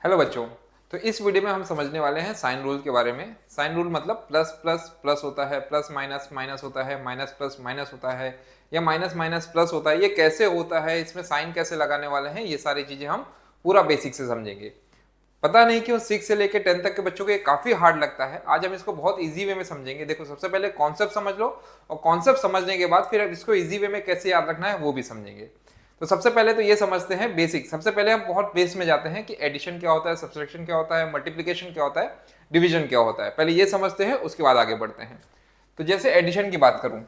Hello बच्चों। तो इस वीडियो में हम समझने वाले हैं साइन रूल के बारे में। साइन रूल मतलब प्लस प्लस प्लस होता है, प्लस माइनस माइनस होता है, माइनस प्लस माइनस होता है, या माइनस माइनस प्लस होता है। ये कैसे होता है, इसमें साइन कैसे लगाने वाले हैं, ये सारी चीजें हम पूरा बेसिक से समझेंगे। पता नहीं क्यों 6 से लेकर 10 तक के बच्चों को ये काफी हार्ड लगता है। आज हम इसको बहुत इजी वे में समझेंगे। देखो, सबसे पहले कॉन्सेप्ट समझ लो, और कॉन्सेप्ट समझने के बाद फिर अब इसको इजी वे में कैसे याद रखना है वो भी समझेंगे। तो सबसे पहले तो ये समझते हैं बेसिक। सबसे पहले हम बहुत बेस में जाते हैं कि एडिशन क्या होता है, सब्सट्रैक्शन क्या होता है, मल्टीप्लिकेशन क्या होता है, डिवीजन क्या होता है। पहले ये समझते हैं, उसके बाद आगे बढ़ते हैं। तो जैसे एडिशन की बात करूं,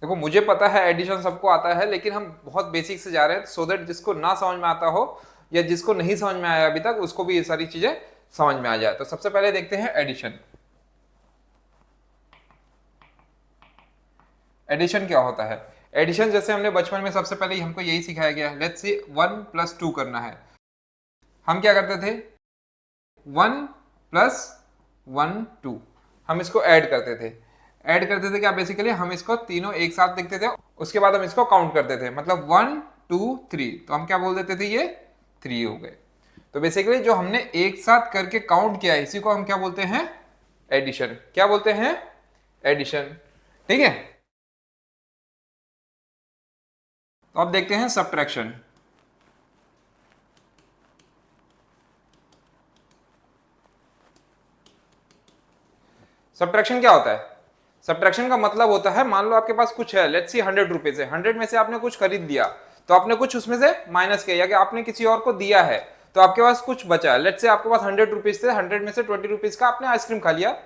देखो मुझे पता है एडिशन सबको आता है, लेकिन हम बहुत बेसिक से जा रहे हैं सो दैट जिसको ना समझ में आता हो या जिसको नहीं समझ में आया अभी तक उसको भी ये सारी चीजें समझ में आ जाए। तो सबसे पहले देखते हैं एडिशन। एडिशन क्या होता है? एडिशन जैसे हमने बचपन में सबसे पहले हमको यही सिखाया गया है। लेट्स सी 1 + 2 करना है। हम क्या करते थे? 1 + 1 2, हम इसको ऐड करते थे। ऐड करते थे क्या? बेसिकली हम इसको तीनों एक साथ लिखते थे, उसके बाद हम इसको काउंट करते थे। मतलब 1 2 3, तो हम क्या बोल देते थे? ये 3 हो गए। तो बेसिकली जो हमने एक साथ करके काउंट किया है, इसी को हम क्या बोलते हैं? एडिशन। क्या बोलते हैं? एडिशन। ठीक है। तो अब देखते हैं सब्ट्रैक्शन। सब्ट्रैक्शन क्या होता है? सब्ट्रैक्शन का मतलब होता है, मान लो आपके पास कुछ है, लेट्स सी 100 रुपीज है। 100 में से आपने कुछ खरीद लिया, तो आपने कुछ उसमें से माइनस किया, या कि आपने किसी और को दिया है तो आपके पास कुछ बचा है। लेट्स से आपके पास 100 रुपीज थे, 100 में से 20 रुपीज का आपने आइसक्रीम खा लिया,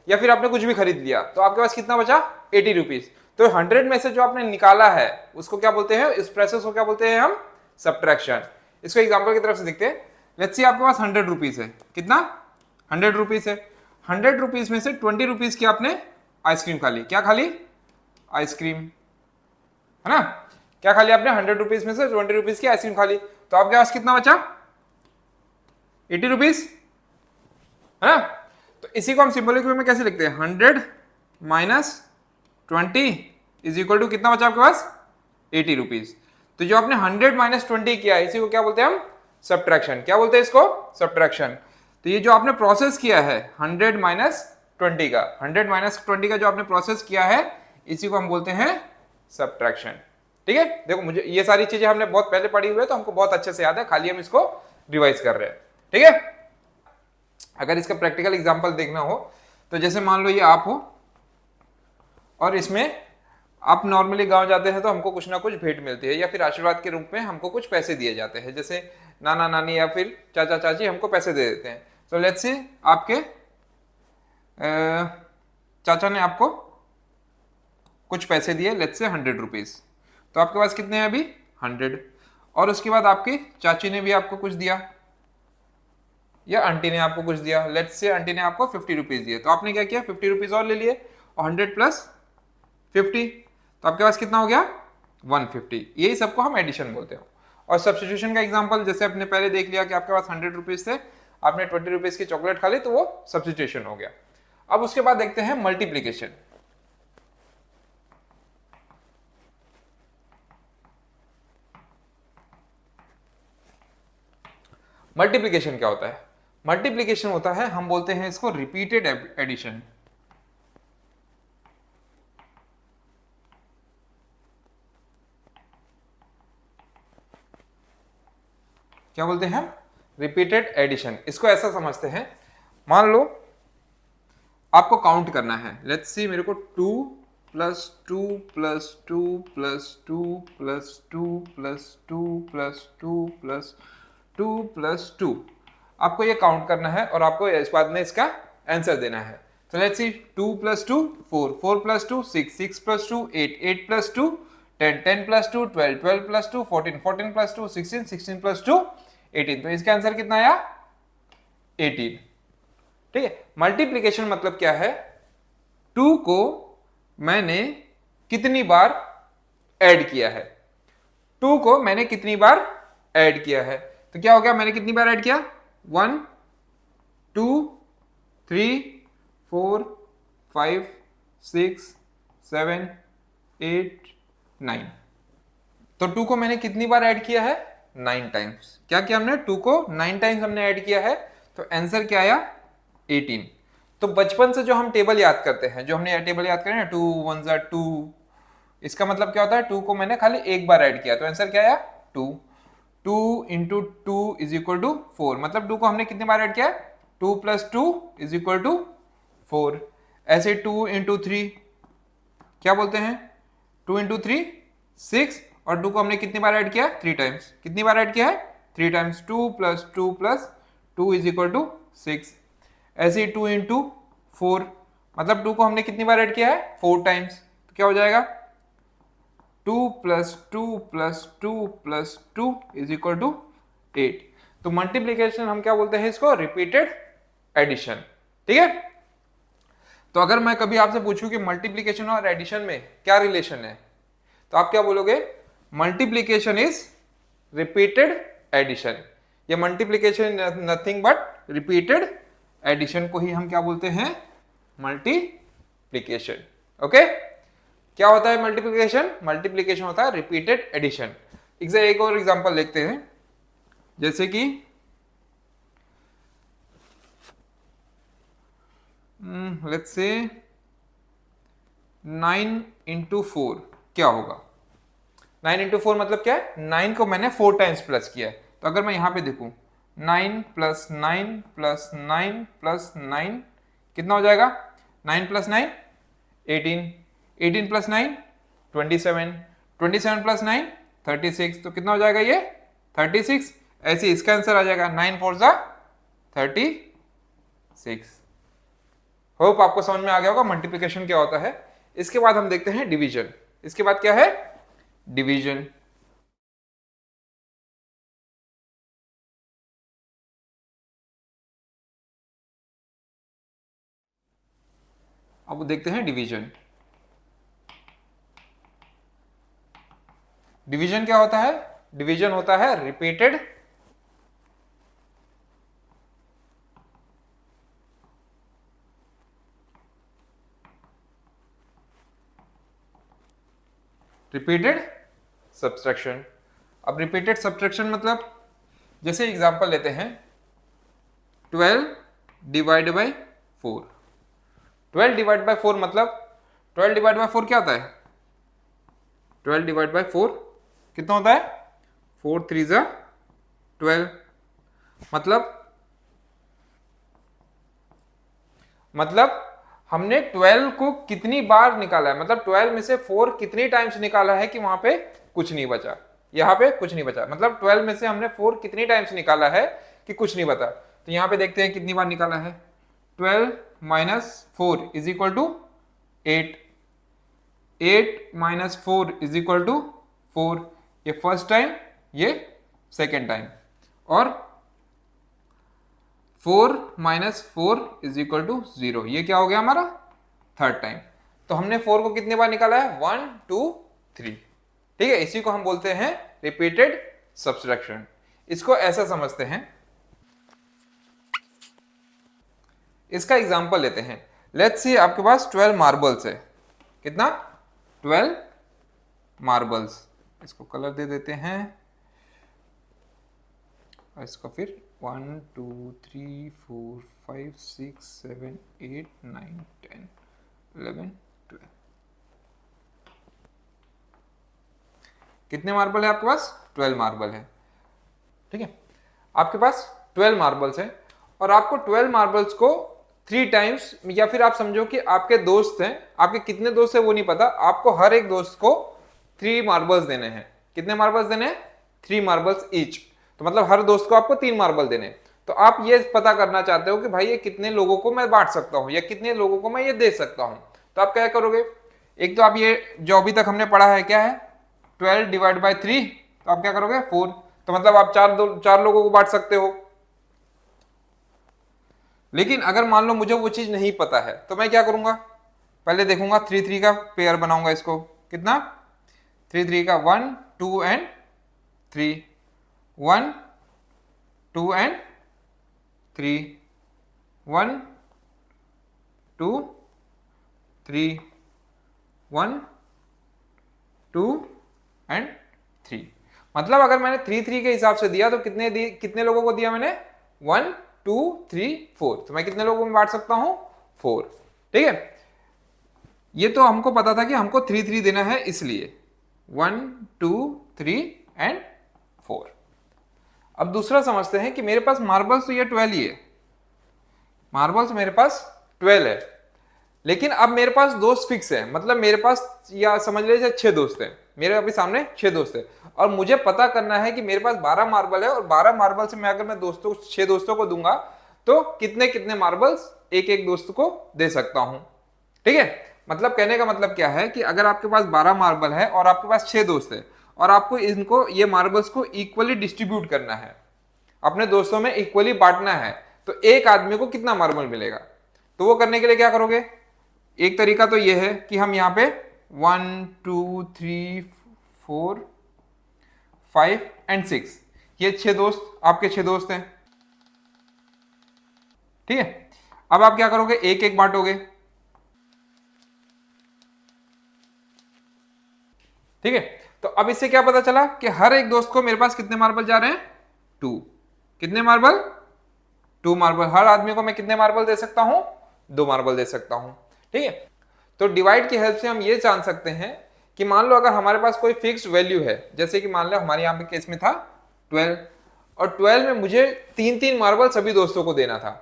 या फिर आपने कुछ भी खरीद लिया, तो आपके पास कितना बचा? 80 रुपीज। तो 100 में से जो आपने निकाला है उसको क्या बोलते हैं? इस प्रोसेस को क्या बोलते हैं हम? सब्ट्रैक्शन। इसको एग्जाम्पल की तरफ से देखते हैं। लेट्स सी आपके पास 100 रुपीज है। कितना? 100 रुपीज है। 100 रुपीज में से 20 रुपीज की आपने आइसक्रीम खा ली। क्या खा ली? आइसक्रीम, है ना? क्या खा लिया आपने? 100 रुपीज में से 20 रुपीज की आइसक्रीम खा ली, तो आपके पास कितना बचा? 80 रुपीज, है ना? तो इसी को हम सिंबलिक वे में कैसे लिखते हैं? 100 - 20 इज इक्वल टू कितना बचा आपके पास? 80 रुपीज। तो जो आपने 100 - 20 किया, इसी को क्या बोलते हैं हम? सब्ट्रैक्शन। क्या बोलते हैं इसको? सब्ट्रैक्शन। तो ये जो आपने प्रोसेस किया है 100 - 20 का, 100 - 20 का जो आपने प्रोसेस किया है, इसी को हम बोलते हैं सब्ट्रैक्शन। ठीक है। देखो, मुझे ये सारी चीजें हमने बहुत पहले पढ़ी हुई है, तो हमको बहुत अच्छे से याद है, खाली हम इसको रिवाइज कर रहे हैं। ठीक है। अगर इसका प्रैक्टिकल एग्जांपल देखना हो, तो जैसे मान लो ये आप हो, और इसमें आप नॉर्मली गांव जाते हैं तो हमको कुछ ना कुछ भेंट मिलती है, या फिर आशीर्वाद के रूप में हमको कुछ पैसे दिए जाते हैं। जैसे नाना नानी या फिर चाचा चाची हमको पैसे दे देते हैं। तो लेट्स से आपके चाचा ने आपको कुछ पैसे दिए, लेट्स से 100 रुपीज। तो आपके पास कितने हैं अभी? 100। और उसके बाद आपकी चाची ने भी आपको कुछ दिया, या आंटी ने आपको कुछ दिया। लेट्स से आंटी ने आपको 50 रुपीज दिए, तो आपने क्या किया? 50 रुपीज और ले लिए, और 100 + 50, तो आपके पास कितना हो गया? 150। यही सबको हम एडिशन बोलते हैं। और सब्स्टिट्यूशन का एग्जांपल जैसे आपने पहले देख लिया कि आपके पास 100 रुपीज थे, आपने 20 रुपीज की चॉकलेट खा ली, तो वो सब्स्टिट्यूशन हो गया। अब उसके बाद देखते हैं मल्टीप्लीकेशन। मल्टीप्लीकेशन क्या होता है? मल्टीप्लीकेशन होता है, हम बोलते हैं इसको रिपीटेड एडिशन। क्या बोलते हैं? Repeated addition. इसको ऐसा समझते हैं, मान लो आपको काउंट करना है। लेट्स सी मेरे को 2 + 2 + 2 + 2 + 2 + 2 + 2 + 2 + 2, आपको ये काउंट करना है और आपको इस बाद में इसका आंसर देना है। तो लेट्स सी 2 + 2 4, 4 + 2 6, 6 + 2 8, 8 + 2 10, 10 + 2 12, 12 + 2 14, 14 + 2 16, 16 + 2 18। तो इसका आंसर कितना आया? 18। ठीक है। मल्टीप्लीकेशन मतलब क्या है? 2 को मैंने कितनी बार ऐड किया है। 2 को मैंने कितनी बार ऐड किया है, तो क्या हो गया? मैंने कितनी बार ऐड किया? 1 2 3 4 5 6 7 8 9। तो 2 को मैंने कितनी बार ऐड किया है? 9 टाइम्स। क्या किया हमने? 2 को 9 टाइम्स हमने ऐड किया है, तो आंसर क्या आया? 18। तो बचपन से जो हम टेबल याद करते हैं, जो हमने टेबल याद करें ना, 2 1 ज़ा 2, इसका मतलब क्या होता है? 2 को मैंने खाली एक बार ऐड किया, तो आंसर क्या आया? 2। 2 इंटू 2 इज इक्वल टू 4, मतलब 2 को हमने कितनी बार ऐड किया? 2 प्लस 2 इज इक्वल टू 4। ऐसे 2 इंटू 3 क्या बोलते हैं? 2 इंटू 3 6, और 2 को हमने कितनी बार ऐड किया? 3 टाइम्स। कितनी बार ऐड किया है? 3 times. 2 plus 2 plus 2 is equal to 6। ऐसे ही 2 इंटू 4, मतलब 2 को हमने कितनी बार ऐड किया है? 4 टाइम्स। तो क्या हो जाएगा? 2 plus 2 plus 2 plus 2 is equal to 8। तो मल्टीप्लीकेशन हम क्या बोलते हैं इसको? Repeated addition. ठीक है। तो अगर मैं कभी आपसे पूछूं कि मल्टीप्लीकेशन और एडिशन में क्या रिलेशन है, तो आप क्या बोलोगे? Multiplication is repeated addition. ये multiplication nothing but repeated addition को ही हम क्या बोलते हैं? मल्टीप्लीकेशन। ओके। क्या होता है मल्टीप्लीकेशन? मल्टीप्लीकेशन होता है रिपीटेड एडिशन। एक और एग्जांपल देखते हैं, जैसे कि लेट्स से 9 इंटू 4 क्या होगा? 9 इंटू 4 मतलब क्या है? 9 को मैंने 4 टाइम्स प्लस किया है। तो अगर मैं यहां पे देखूं 9 प्लस 9 प्लस 9 प्लस 9 कितना हो जाएगा? 9 प्लस 9 18, 18 प्लस 9 27, 27 प्लस 9 36, तो कितना हो जाएगा ये? 36। ऐसे इसका आंसर आ जाएगा 9 4 ज़ा 36। होप आपको समझ में आ गया होगा मल्टीप्लिकेशन क्या होता है। इसके बाद हम देखते हैं डिवीजन। इसके बाद क्या है? डिवीजन। अब देखते हैं डिवीजन। डिवीजन क्या होता है? डिवीजन होता है रिपीटेड सब्सट्रैक्शन। अब रिपीटेड सब्सट्रैक्शन मतलब, जैसे एग्जांपल लेते हैं 12 डिवाइड बाय 4। 12 डिवाइड बाय 4 मतलब 12 डिवाइड बाय 4 क्या होता है? 12 डिवाइड बाय 4 कितना होता है? 4 3 ज़ा 12। मतलब हमने 12 को कितनी बार निकाला है, मतलब 12 में से 4 कितनी टाइम्स निकाला है कि वहां पे कुछ नहीं बचा, यहाँ पे कुछ नहीं बचा। मतलब 12 में से हमने 4 कितनी टाइम्स निकाला है कि कुछ नहीं बचा। तो यहाँ पे देखते हैं कितनी बार निकाला है। 12 minus 4 is equal to 8, 8 minus 4 is equal to 4। ये फर्स्ट टाइम, ये सेकेंड टाइम। और 4 माइनस 4 इज इक्वल टू 0, ये क्या हो गया हमारा? Third time. तो हमने 4 को कितने बार निकाला है? 1 2 3। ठीक है, इसी को हम बोलते हैं रिपीटेड सब्सट्रैक्शन। इसको ऐसा समझते हैं, इसका एग्जांपल लेते हैं। लेट्स सी आपके पास 12 मार्बल्स है। कितना? 12 मार्बल्स। इसको कलर दे देते हैं, और इसको फिर 1 2 3 4 5 6 7 8 9 10 11 12। कितने मार्बल है आपके पास? 12 मार्बल है। ठीक है, आपके पास 12 मार्बल्स है, और आपको 12 मार्बल्स को 3 टाइम्स, या फिर आप समझो कि आपके दोस्त हैं, आपके कितने दोस्त हैं वो नहीं पता, आपको हर एक दोस्त को 3 मार्बल्स देने हैं। कितने मार्बल्स देने हैं? 3 मार्बल्स ईच। तो मतलब हर दोस्त को आपको 3 मार्बल देने। तो आप ये पता करना चाहते हो कि भाई ये कितने लोगों को मैं बांट सकता हूं, या कितने लोगों को मैं ये दे सकता हूं। तो आप क्या करोगे? एक तो आप ये जो अभी तक हमने पढ़ा है क्या है? 12 डिवाइड बाय 3, तो आप क्या करोगे? 4। तो मतलब आप चार लोगों को बांट सकते हो। लेकिन अगर मान लो मुझे वो चीज नहीं पता है, तो मैं क्या करूंगा? पहले देखूंगा 3 3 का पेयर बनाऊंगा इसको। कितना? 3 3 का 1 2 एंड 3, 1 2 एंड 3, 1 2 3, 1 2 एंड 3। मतलब अगर मैंने 3 3 के हिसाब से दिया तो कितने लोगों को दिया मैंने? 1 2 3 4। तो मैं कितने लोगों में बांट सकता हूं? 4। ठीक है, ये तो हमको पता था कि हमको 3 3 देना है, इसलिए 1 2 3 एंड 4। अब दूसरा समझते हैं कि मेरे पास मार्बल्स तो ये 12 ही है, मार्बल्स मेरे पास 12 है, लेकिन अब मेरे पास दोस्त फिक्स है। मतलब मेरे पास, या समझ लीजिए 6 दोस्त हैं, मेरे अभी सामने 6 दोस्त है, और मुझे पता करना है कि मेरे पास 12 मार्बल है, और 12 मार्बल से मैं अगर मैं 6 दोस्तों को दूंगा तो कितने कितने मार्बल्स एक एक दोस्त को दे सकता हूं। ठीक है, मतलब कहने का मतलब क्या है कि अगर आपके पास 12 मार्बल है और आपके पास 6 दोस्त है, और आपको इनको, ये मार्बल्स को इक्वली डिस्ट्रीब्यूट करना है, अपने दोस्तों में इक्वली बांटना है, तो एक आदमी को कितना मार्बल मिलेगा? तो वो करने के लिए क्या करोगे? एक तरीका तो ये है कि हम यहाँ पे 1 2 3 4 5 एंड 6, ये 6 दोस्त आपके 6 दोस्त हैं। ठीक है, अब आप क्या करोगे? एक एक बांटोगे। ठीक है, तो अब इससे क्या पता चला कि हर एक दोस्त को मेरे पास कितने मार्बल जा रहे हैं? 2। कितने मार्बल? 2 मार्बल। हर आदमी को मैं कितने मार्बल दे सकता हूं? 2 मार्बल दे सकता हूं। ठीक है, तो डिवाइड की हेल्प से हम ये जान सकते हैं कि मान लो अगर हमारे पास कोई फिक्स्ड वैल्यू है, जैसे कि मान लो हमारे यहाँ पे केस में था 12, और 12 में मुझे 3 मार्बल सभी दोस्तों को देना था।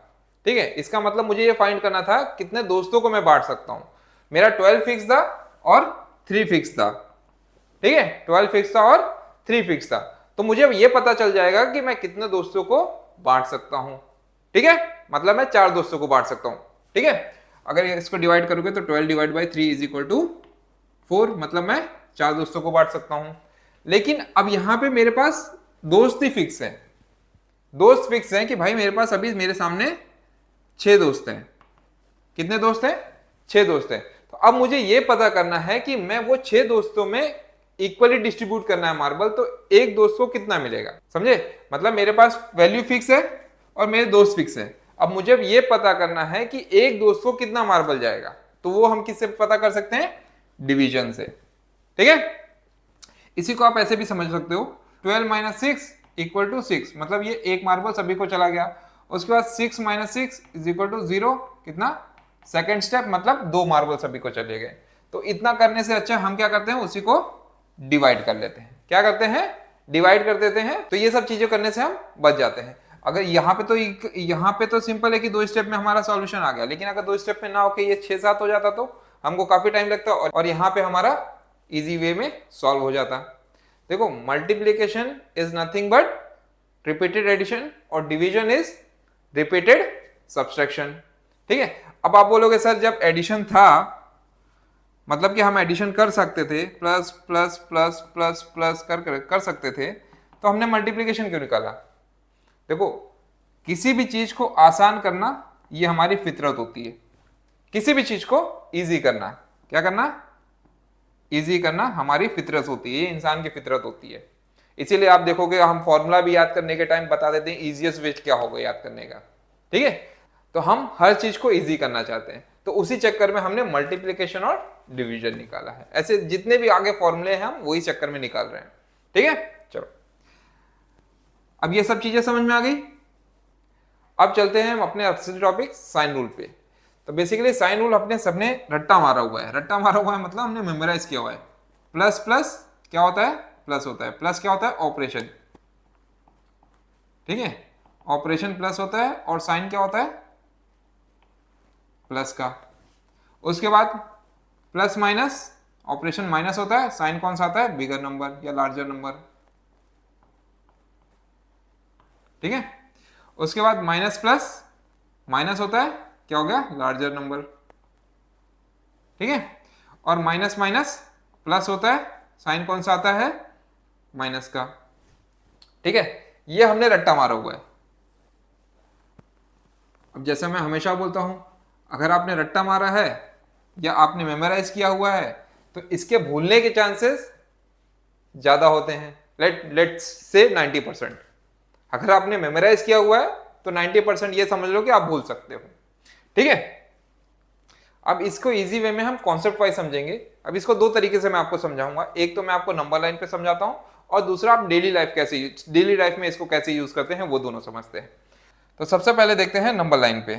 ठीक है, इसका मतलब मुझे ये फाइंड करना था कितने दोस्तों को मैं बांट सकता हूं। मेरा 12 फिक्स था और 3 फिक्स था। ठीक है, 12 फिक्स था और 3 फिक्स था, तो मुझे अब ये पता चल जाएगा कि मैं कितने दोस्तों को बांट सकता हूं। ठीक है, मतलब मैं 4 दोस्तों को बांट सकता हूं। ठीक है, अगर इसको डिवाइड करोगे तो 12 divide by 3 is equal to 4, मतलब मैं 4 दोस्तों को बांट सकता हूं। लेकिन अब यहां पे मेरे पास दोस्त ही फिक्स है, दोस्त फिक्स है कि भाई मेरे पास अभी मेरे सामने 6 दोस्त हैं। कितने दोस्त हैं? 6 दोस्त हैं। तो अब मुझे ये पता करना है कि मैं वो 6 दोस्तों में इक्वली डिस्ट्रीब्यूट करना है मार्बल, तो एक दोस्त को कितना मिलेगा? समझे? मतलब मेरे पास वैल्यू फिक्स है और मेरे दोस्त फिक्स है। अब मुझे ये पता करना है कि एक दोस्त को कितना मार्बल जाएगा, तो वो हम किससे पता कर सकते हैं? डिवीजन से। ठीक है, इसी को आप ऐसे भी समझ सकते हो, 12 माइनस 6 इक्वल टू 6, मतलब ये एक मार्बल सभी को चला गया। उसके बाद 6 माइनस 6 इज इक्वल टू 0, कितना? सेकेंड स्टेप, मतलब 2 मार्बल सभी को चले गए। तो इतना करने से अच्छा हम क्या करते हैं, उसी को डिवाइड कर लेते हैं। क्या करते हैं? डिवाइड कर देते हैं। तो ये सब चीजें करने से हम बच जाते हैं। अगर यहाँ पे तो सिंपल है कि 2 स्टेप में हमारा सॉल्यूशन आ गया, लेकिन अगर 2 स्टेप में ना होके ये 6 7 हो जाता तो हमको काफी टाइम लगता, और यहाँ पे हमारा इजी वे में सॉल्व हो जाता। देखो, multiplication is nothing but repeated addition, और डिवीजन इज रिपीटेड सब्सट्रैक्शन। ठीक है, अब आप बोलोगे सर जब एडिशन था, मतलब कि हम एडिशन कर सकते थे, plus plus plus plus plus कर सकते थे, तो हमने मल्टीप्लिकेशन क्यों निकाला? देखो, किसी भी चीज को आसान करना ये हमारी फितरत होती है। किसी भी चीज को इजी करना, क्या करना? इजी करना हमारी फितरत होती है, ये इंसान की फितरत होती है। इसीलिए आप देखोगे हम फॉर्मूला भी याद करने के टाइम बता देते हैं इजीएस्ट वे क्या होगा याद करने का। ठीक है, तो हम हर चीज को इजी करना चाहते हैं, तो उसी चक्कर में हमने मल्टीप्लिकेशन और डिवीजन निकाला है। ऐसे जितने भी आगे फॉर्मूले हैं हम वही चक्कर में निकाल रहे हैं। ठीक है, चलो, अब ये सब चीजें समझ में आ गई। अब चलते हैं हम अपने असली टॉपिक साइन रूल पे। तो बेसिकली साइन रूल अपने सबने रट्टा मारा हुआ है। रट्टा मारा हुआ है मतलब हमने मेमोराइज किया हुआ है। प्लस प्लस क्या होता है? प्लस होता है। प्लस क्या होता है? ऑपरेशन। ठीक है, ऑपरेशन प्लस होता है, और साइन क्या होता है? प्लस का। उसके बाद प्लस माइनस, ऑपरेशन माइनस होता है, साइन कौन सा आता है? बिगर नंबर या लार्जर नंबर। ठीक है, उसके बाद माइनस प्लस, माइनस होता है, क्या हो गया? Larger number. ठीक है, और माइनस माइनस प्लस होता है, साइन कौन सा आता है? माइनस का। ठीक है, ये हमने रट्टा मारा हुआ है। अब जैसे मैं हमेशा बोलता हूं, अगर आपने रट्टा मारा है या आपने मेमोराइज किया हुआ है तो इसके भूलने के चांसेस ज्यादा होते हैं। Let's say 90%। अगर आपने मेमोराइज किया हुआ है तो 90% ये समझ लो कि आप भूल सकते हो। ठीक है, अब इसको इजी वे में हम कॉन्सेप्ट वाइज समझेंगे। अब इसको 2 तरीके से मैं आपको समझाऊंगा। एक तो मैं आपको नंबर लाइन पे समझाता हूं, और दूसरा आप डेली लाइफ में इसको कैसे यूज करते हैं वो दोनों समझते हैं। तो सबसे पहले देखते हैं नंबर लाइन पे।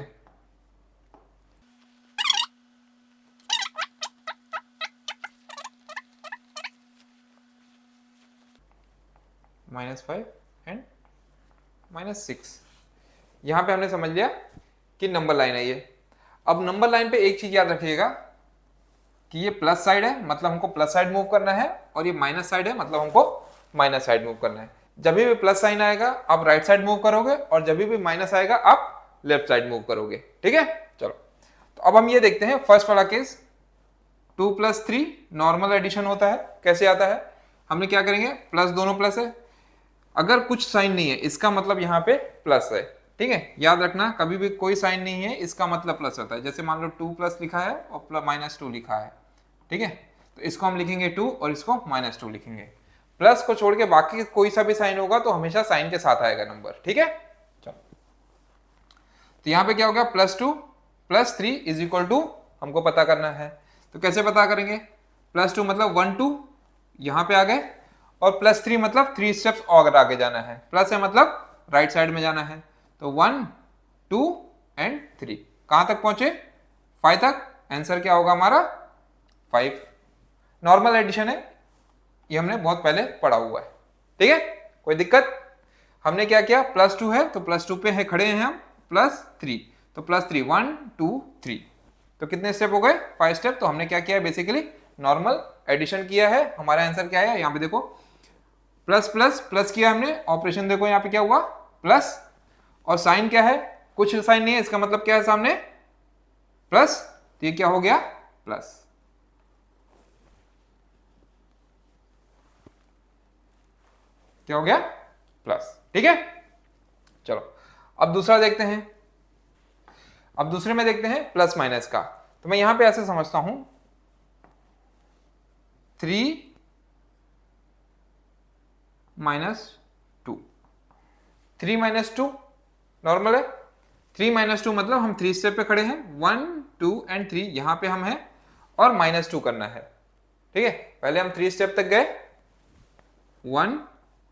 -5 एंड -6, यहां पे हमने समझ लिया कि नंबर लाइन है ये। अब नंबर लाइन पे एक चीज याद रखिएगा कि ये प्लस साइड है, मतलब हमको प्लस साइड मूव करना है, और ये माइनस साइड है, मतलब हमको माइनस साइड मूव करना है। जब भी प्लस साइन आएगा आप राइट साइड मूव करोगे, और जब भी माइनस आएगा आप लेफ्ट साइड मूव करोगे। ठीक है, चलो तो अब हम ये देखते हैं फर्स्ट वाला केस। 2 + 3 नॉर्मल एडिशन होता है। कैसे आता है, हमने क्या करेंगे, प्लस, दोनों प्लस है, अगर कुछ साइन नहीं है इसका मतलब यहाँ पे प्लस है। ठीक है, याद रखना कभी भी कोई साइन नहीं है इसका मतलब प्लस होता है। जैसे मान लो 2+ लिखा है और -2 लिखा है, ठीक है, तो इसको हम लिखेंगे 2 और इसको -2 लिखेंगे। प्लस को छोड़ के बाकी कोई सा भी साइन होगा तो हमेशा साइन के साथ आएगा नंबर। ठीक है, चलो तो यहाँ पे क्या होगा, +2 + 3 = हमको पता करना है। तो कैसे पता करेंगे, +2 मतलब 1 2 यहाँ पे आ गए, और +3 मतलब 3 स्टेप्स और आगे जाना है। प्लस है मतलब राइट साइड में जाना है। तो 1 2 एंड 3 कहां तक पहुंचे, 5 तक। आंसर क्या होगा हमारा 5। नॉर्मल एडिशन है, ये हमने बहुत पहले पढ़ा हुआ है। ठीक है, कोई दिक्कत। हमने क्या किया, +2 है तो +2 पे है खड़े हैं हम, +3 तो +3 1 2 3, तो कितने स्टेप हो गए, 5 स्टेप। तो हमने क्या किया, बेसिकली नॉर्मल एडिशन किया है। हमारा आंसर क्या है, यहाँ पे देखो प्लस प्लस प्लस किया हमने, ऑपरेशन देखो यहाँ पे क्या हुआ, प्लस, और साइन क्या है, कुछ साइन नहीं है, इसका मतलब क्या है सामने प्लस, तो ये क्या हो गया प्लस। क्या हो गया प्लस। ठीक है, चलो अब दूसरा देखते हैं। अब दूसरे में देखते हैं प्लस माइनस का। तो मैं यहां पे ऐसे समझता हूं 3 - 2, 3 - 2 नॉर्मल है। 3 - 2 मतलब हम 3 स्टेप पे खड़े हैं, 1 2 एंड 3, यहां पे हम हैं और -2 करना है। ठीक है, पहले हम 3 स्टेप तक गए, 1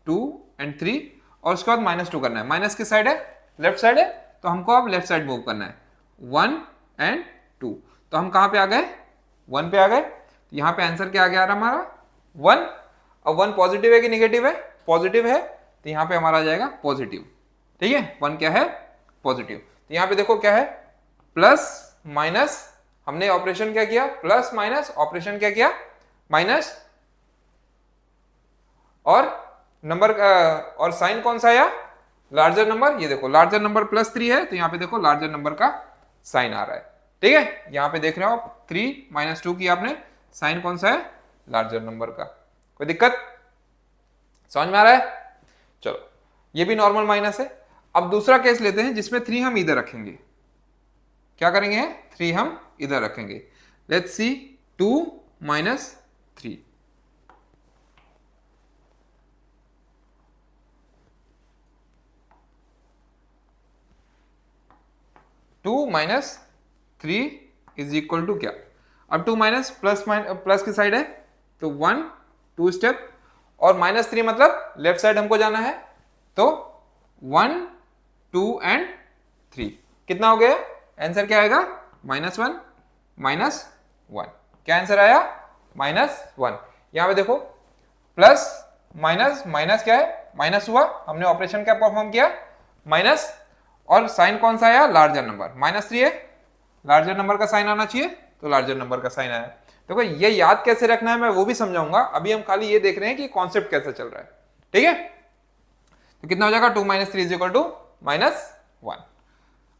2 एंड 3, और उसके बाद -2 करना है। माइनस किस साइड है, लेफ्ट साइड है, तो हमको अब लेफ्ट साइड मूव करना है, 1 एंड 2। तो हम कहां पे आ गए, 1 पे आ गए। तो यहां पे आंसर क्या आ गया हमारा 1। अब 1 पॉजिटिव है कि नेगेटिव है, पॉजिटिव है, तो यहां पे हमारा आ जाएगा पॉजिटिव। ठीक है, 1 क्या है, पॉजिटिव। तो यहां पे देखो क्या है, प्लस माइनस, हमने ऑपरेशन क्या किया, प्लस माइनस, ऑपरेशन क्या किया, माइनस, और नंबर और साइन कौन सा आया, लार्जर नंबर। ये देखो लार्जर नंबर +3 है, तो यहां पे देखो लार्जर नंबर का साइन आ रहा है। ठीक है, यहां पे देख रहे हो आप 3 - 2 की आपने, साइन कौन सा है, लार्जर नंबर का। कोई दिक्कत, समझ में आ रहा है। चलो ये भी नॉर्मल माइनस है। अब दूसरा केस लेते हैं जिसमें 3 हम इधर रखेंगे। क्या करेंगे, 3 हम इधर रखेंगे। लेट्स सी 2 - 3, 2 - 3 = क्या, अब 2 माइनस प्लस की साइड है, तो 1 2 स्टेप, और -3 मतलब लेफ्ट साइड हमको जाना है, तो 1 2 एंड 3, कितना हो गया, आंसर क्या आएगा, -1 -1। क्या आंसर आया, -1। यहां पे देखो प्लस माइनस, माइनस क्या है, माइनस हुआ, हमने ऑपरेशन क्या परफॉर्म किया, माइनस, और साइन कौन सा आया, लार्जर नंबर, -3 है, लार्जर नंबर का साइन आना चाहिए, तो लार्जर नंबर का साइन आया। देखो ये याद कैसे रखना है मैं वो भी समझाऊंगा, अभी हम खाली ये देख रहे हैं कि कॉन्सेप्ट कैसे चल रहा है। ठीक है, तो कितना हो जाएगा, 2 - 3 = -1।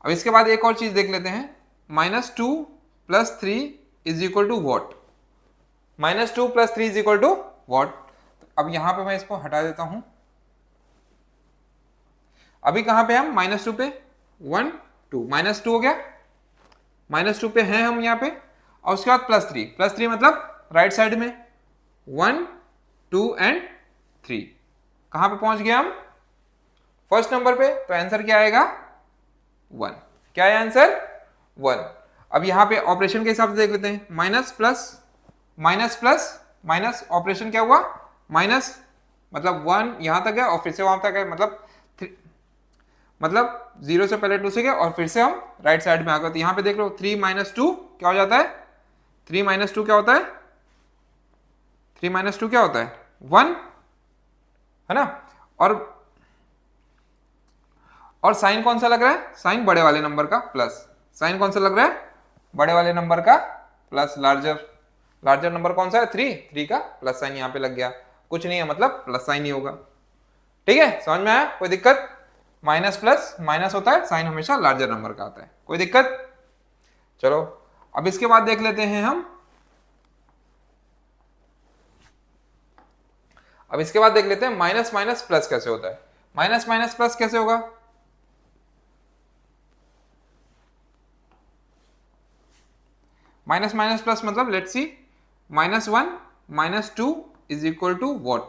अब इसके बाद एक और चीज देख लेते हैं, -2 + 3 = व्हाट, -2 + 3 = व्हाट। अब यहां पे मैं इसको हटा देता हूं। अभी कहां पे हम, -2 पे, 1 2, -2 हो गया, -2 पे हैं हम यहाँ पे, और उसके बाद +3 मतलब राइट साइड में, 1 2 एंड 3, कहां पे पहुंच गए हम, फर्स्ट नंबर पे, तो आंसर क्या आएगा 1। क्या है आंसर 1। अब यहां पे ऑपरेशन के हिसाब से देख लेते हैं, minus plus minus plus minus, operation क्या हुआ, माइनस, मतलब 1 यहां तक है और फिर से वहां तक है, मतलब 0 से पहले 2 से गया और फिर से हम राइट साइड में आ गए। तो यहाँ पे देख लो 3 - 2 क्या हो जाता है, 3 - 2 क्या होता है, 3 - 2 क्या होता है 1, है ना। और साइन कौन सा लग रहा है, साइन बड़े वाले नंबर का प्लस, साइन कौन सा लग रहा है, बड़े वाले नंबर का प्लस, लार्जर नंबर कौन सा है 3 का प्लस साइन यहाँ पे लग गया, कुछ नहीं है मतलब प्लस साइन ही होगा। ठीक है, समझ में आया, कोई दिक्कत। माइनस प्लस माइनस होता है, साइन हमेशा लार्जर नंबर का आता है, कोई दिक्कत। चलो अब इसके बाद देख लेते हैं हम, अब इसके बाद देख लेते हैं माइनस माइनस प्लस कैसे होता है। माइनस माइनस प्लस कैसे होगा, माइनस माइनस प्लस मतलब let's see, -1 - 2 is equal to what,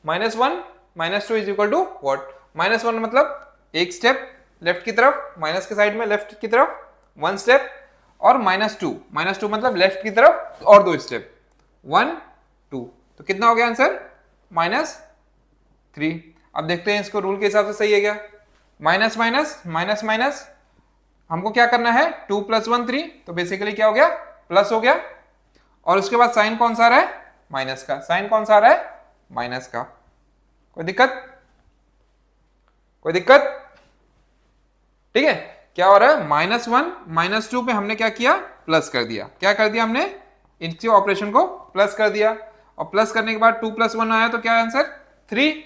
-1 - 2 is equal to what. -1 मतलब एक स्टेप लेफ्ट की तरफ, माइनस के साइड में लेफ्ट की तरफ 1 स्टेप, और -2 मतलब लेफ्ट की तरफ और 2 स्टेप 1 2, तो कितना हो गया आंसर -3। अब देखते हैं इसको रूल के हिसाब से सही है क्या, माइनस माइनस माइनस माइनस, हमको क्या करना है 2 + 1 3, तो बेसिकली क्या हो गया प्लस हो गया, और उसके बाद साइन कौन सा आ रहा है माइनस का, साइन कौन सा आ रहा है माइनस का, कोई दिक्कत, कोई दिक्कत। ठीक है, क्या हो रहा है -1 - 2 पे हमने क्या किया प्लस कर दिया, क्या कर दिया हमने इनके ऑपरेशन को प्लस कर दिया, और प्लस करने के बाद 2 + 1 आया तो क्या आंसर 3,